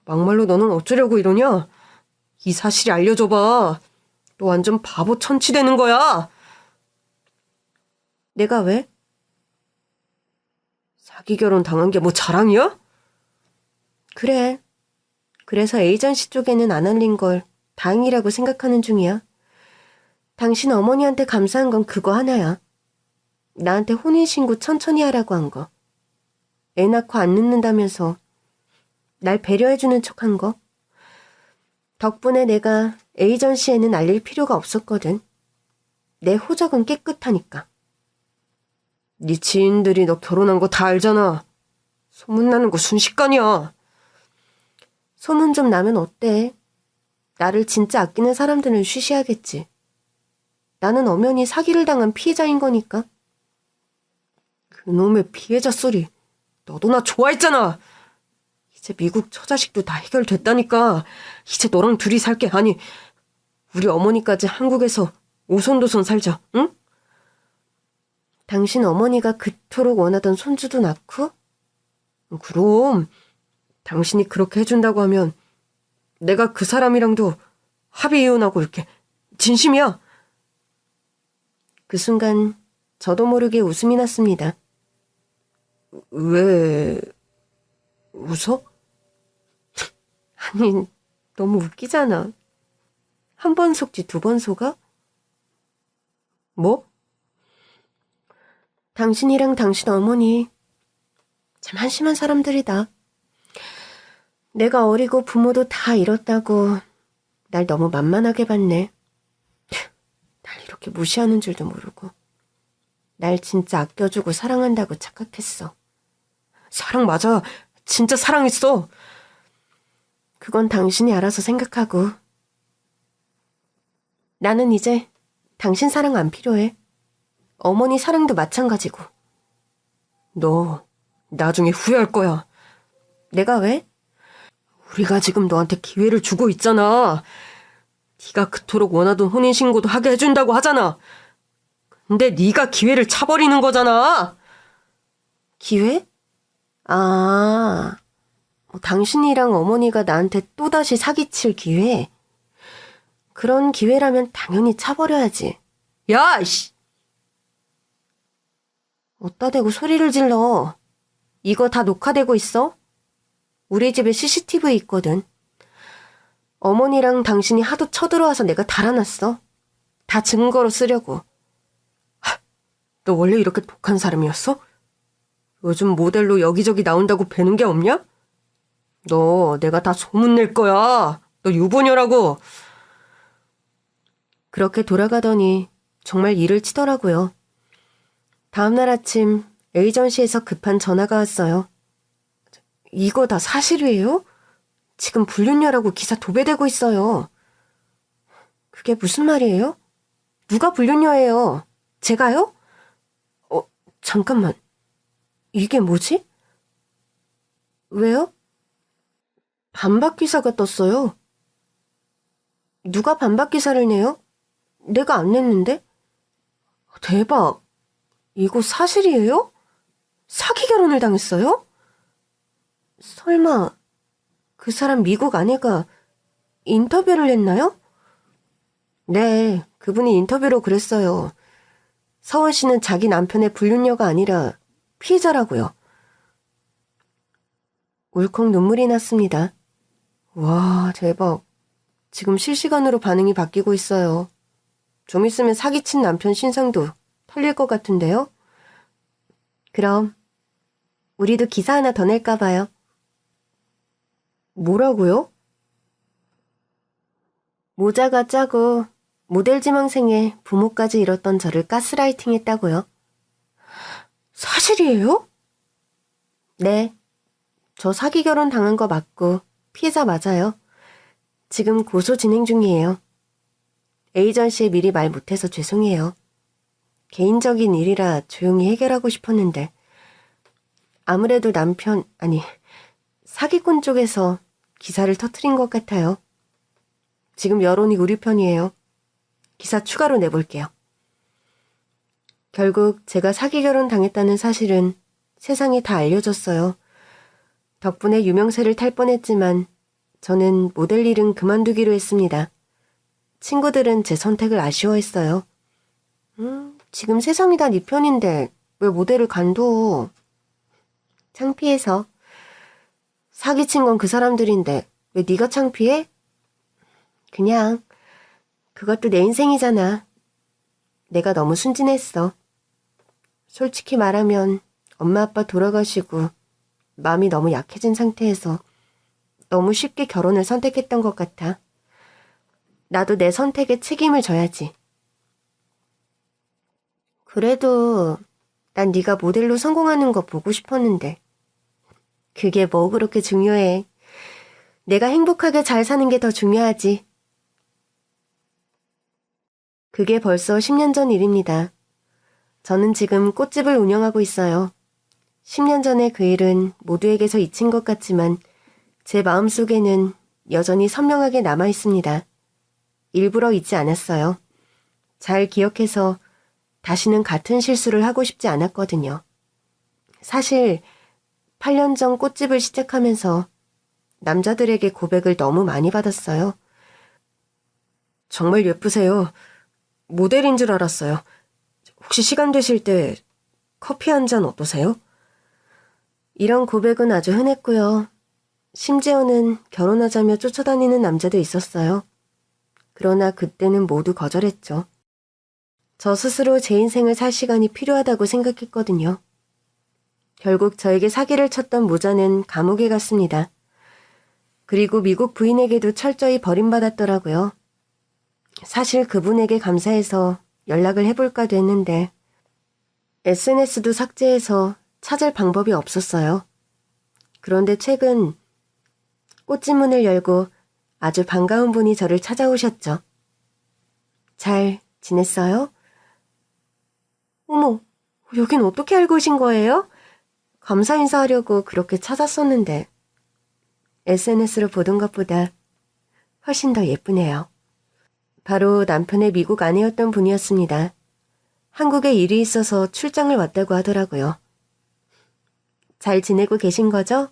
막말로 너는 어쩌려고 이러냐? 이 사실이 알려줘봐. 너 완전 바보 천치 되는 거야. 내가 왜? 사기 결혼 당한 게 뭐 자랑이야? 그래. 그래서 에이전시 쪽에는 안 알린 걸 다행이라고 생각하는 중이야. 당신 어머니한테 감사한 건 그거 하나야. 나한테 혼인신고 천천히 하라고 한 거. 애 낳고 안 늦는다면서 날 배려해주는 척한 거. 덕분에 내가 에이전시에는 알릴 필요가 없었거든. 내 호적은 깨끗하니까. 네 지인들이 너 결혼한 거 다 알잖아. 소문나는 거 순식간이야. 소문 좀 나면 어때? 나를 진짜 아끼는 사람들은 쉬쉬하겠지. 나는 엄연히 사기를 당한 피해자인 거니까. 그놈의 피해자 소리. 너도 나 좋아했잖아. 이제 미국 처자식도 다 해결됐다니까. 이제 너랑 둘이 살게. 아니, 우리 어머니까지 한국에서 오손도손 살자, 응? 당신 어머니가 그토록 원하던 손주도 낳고? 그럼 당신이 그렇게 해준다고 하면 내가 그 사람이랑도 합의 이혼하고 이렇게 진심이야. 그 순간 저도 모르게 웃음이 났습니다. 왜 웃어? 아니, 너무 웃기잖아. 한 번 속지 두 번 속아? 뭐? 당신이랑 당신 어머니 참 한심한 사람들이다. 내가 어리고 부모도 다 잃었다고 날 너무 만만하게 봤네. 날 이렇게 무시하는 줄도 모르고. 날 진짜 아껴주고 사랑한다고 착각했어. 사랑 맞아. 진짜 사랑했어. 그건 당신이 알아서 생각하고. 나는 이제 당신 사랑 안 필요해. 어머니 사랑도 마찬가지고. 너 나중에 후회할 거야. 내가 왜? 우리가 지금 너한테 기회를 주고 있잖아. 네가 그토록 원하던 혼인신고도 하게 해준다고 하잖아. 근데 네가 기회를 차버리는 거잖아. 기회? 당신이랑 어머니가 나한테 또다시 사기칠 기회? 그런 기회라면 당연히 차버려야지. 야, 씨! 어디다 대고 소리를 질러. 이거 다 녹화되고 있어? 우리 집에 CCTV 있거든. 어머니랑 당신이 하도 쳐들어와서 내가 달아났어. 다 증거로 쓰려고. 너 원래 이렇게 독한 사람이었어? 요즘 모델로 여기저기 나온다고 배는 게 없냐? 너 내가 다 소문낼 거야. 너 유부녀라고. 그렇게 돌아가더니 정말 일을 치더라고요. 다음날 아침 에이전시에서 급한 전화가 왔어요. 이거 다 사실이에요? 지금 불륜녀라고 기사 도배되고 있어요. 그게 무슨 말이에요? 누가 불륜녀예요? 제가요? 잠깐만. 이게 뭐지? 왜요? 반박 기사가 떴어요. 누가 반박 기사를 내요? 내가 안 냈는데? 대박. 이거 사실이에요? 사기 결혼을 당했어요? 설마 그 사람 미국 아내가 인터뷰를 했나요? 네, 그분이 인터뷰로 그랬어요. 서원 씨는 자기 남편의 불륜녀가 아니라 피해자라고요. 울컥 눈물이 났습니다. 와, 대박. 지금 실시간으로 반응이 바뀌고 있어요. 좀 있으면 사기친 남편 신상도 털릴 것 같은데요? 그럼 우리도 기사 하나 더 낼까 봐요. 뭐라고요? 모자가 짜고 모델 지망생에 부모까지 잃었던 저를 가스라이팅 했다고요. 사실이에요? 네. 저 사기 결혼 당한 거 맞고 피해자 맞아요. 지금 고소 진행 중이에요. 에이전시에 미리 말 못해서 죄송해요. 개인적인 일이라 조용히 해결하고 싶었는데 아무래도 사기꾼 쪽에서 기사를 터뜨린 것 같아요. 지금 여론이 우리 편이에요. 기사 추가로 내볼게요. 결국 제가 사기 결혼 당했다는 사실은 세상에 다 알려졌어요. 덕분에 유명세를 탈 뻔했지만 저는 모델 일은 그만두기로 했습니다. 친구들은 제 선택을 아쉬워했어요. 지금 세상이 다 네 편인데 왜 모델을 간둬? 창피해서. 사기친 건 그 사람들인데 왜 네가 창피해? 그냥 그것도 내 인생이잖아. 내가 너무 순진했어. 솔직히 말하면 엄마 아빠 돌아가시고 마음이 너무 약해진 상태에서 너무 쉽게 결혼을 선택했던 것 같아. 나도 내 선택에 책임을 져야지. 그래도 난 네가 모델로 성공하는 거 보고 싶었는데. 그게 뭐 그렇게 중요해. 내가 행복하게 잘 사는 게 더 중요하지. 그게 벌써 10년 전 일입니다. 저는 지금 꽃집을 운영하고 있어요. 10년 전에 그 일은 모두에게서 잊힌 것 같지만 제 마음속에는 여전히 선명하게 남아 있습니다. 일부러 잊지 않았어요. 잘 기억해서 다시는 같은 실수를 하고 싶지 않았거든요. 사실 8년 전 꽃집을 시작하면서 남자들에게 고백을 너무 많이 받았어요. 정말 예쁘세요. 모델인 줄 알았어요. 혹시 시간 되실 때 커피 한 잔 어떠세요? 이런 고백은 아주 흔했고요. 심지어는 결혼하자며 쫓아다니는 남자도 있었어요. 그러나 그때는 모두 거절했죠. 저 스스로 제 인생을 살 시간이 필요하다고 생각했거든요. 결국 저에게 사기를 쳤던 모자는 감옥에 갔습니다. 그리고 미국 부인에게도 철저히 버림받았더라고요. 사실 그분에게 감사해서 연락을 해볼까도 했는데 SNS도 삭제해서 찾을 방법이 없었어요. 그런데 최근 꽃집문을 열고 아주 반가운 분이 저를 찾아오셨죠. 잘 지냈어요? 어머, 여긴 어떻게 알고 오신 거예요? 감사 인사하려고 그렇게 찾았었는데 SNS로 보던 것보다 훨씬 더 예쁘네요. 바로 남편의 미국 아내였던 분이었습니다. 한국에 일이 있어서 출장을 왔다고 하더라고요. 잘 지내고 계신 거죠?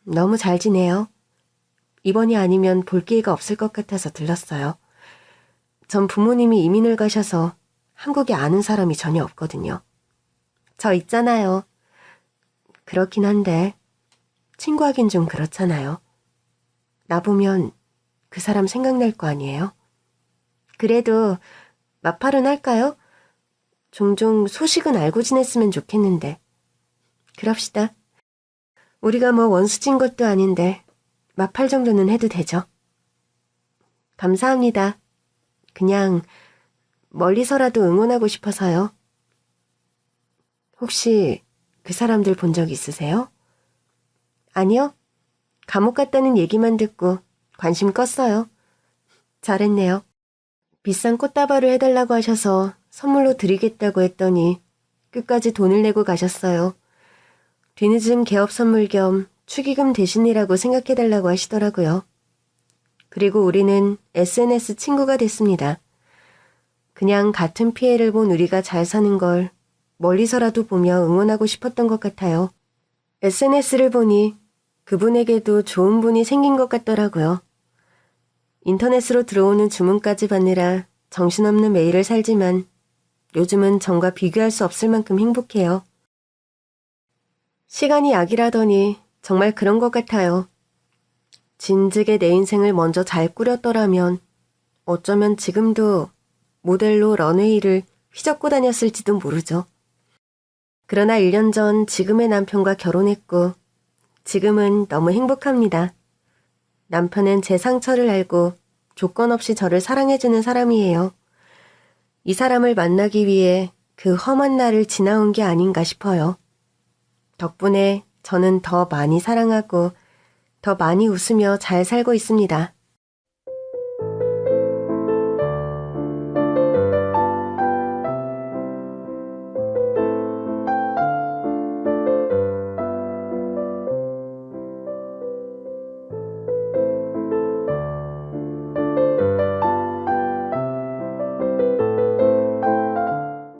너무 잘 지내요. 이번이 아니면 볼 기회가 없을 것 같아서 들렀어요. 전 부모님이 이민을 가셔서 한국에 아는 사람이 전혀 없거든요. 저 있잖아요. 그렇긴 한데 친구하긴 좀 그렇잖아요. 나보면 그 사람 생각날 거 아니에요? 그래도 마팔은 할까요? 종종 소식은 알고 지냈으면 좋겠는데. 그럽시다. 우리가 뭐 원수진 것도 아닌데 마팔 정도는 해도 되죠. 감사합니다. 그냥 멀리서라도 응원하고 싶어서요. 혹시 그 사람들 본 적 있으세요? 아니요. 감옥 갔다는 얘기만 듣고 관심 껐어요. 잘했네요. 비싼 꽃다발을 해달라고 하셔서 선물로 드리겠다고 했더니 끝까지 돈을 내고 가셨어요. 뒤늦은 개업 선물 겸 축의금 대신이라고 생각해달라고 하시더라고요. 그리고 우리는 SNS 친구가 됐습니다. 그냥 같은 피해를 본 우리가 잘 사는 걸 멀리서라도 보며 응원하고 싶었던 것 같아요. SNS를 보니 그분에게도 좋은 분이 생긴 것 같더라고요. 인터넷으로 들어오는 주문까지 받느라 정신없는 매일을 살지만 요즘은 전과 비교할 수 없을 만큼 행복해요. 시간이 약이라더니 정말 그런 것 같아요. 진즉에 내 인생을 먼저 잘 꾸렸더라면 어쩌면 지금도 모델로 런웨이를 휘젓고 다녔을지도 모르죠. 그러나 1년 전 지금의 남편과 결혼했고 지금은 너무 행복합니다. 남편은 제 상처를 알고 조건 없이 저를 사랑해주는 사람이에요. 이 사람을 만나기 위해 그 험한 날을 지나온 게 아닌가 싶어요. 덕분에 저는 더 많이 사랑하고 더 많이 웃으며 잘 살고 있습니다.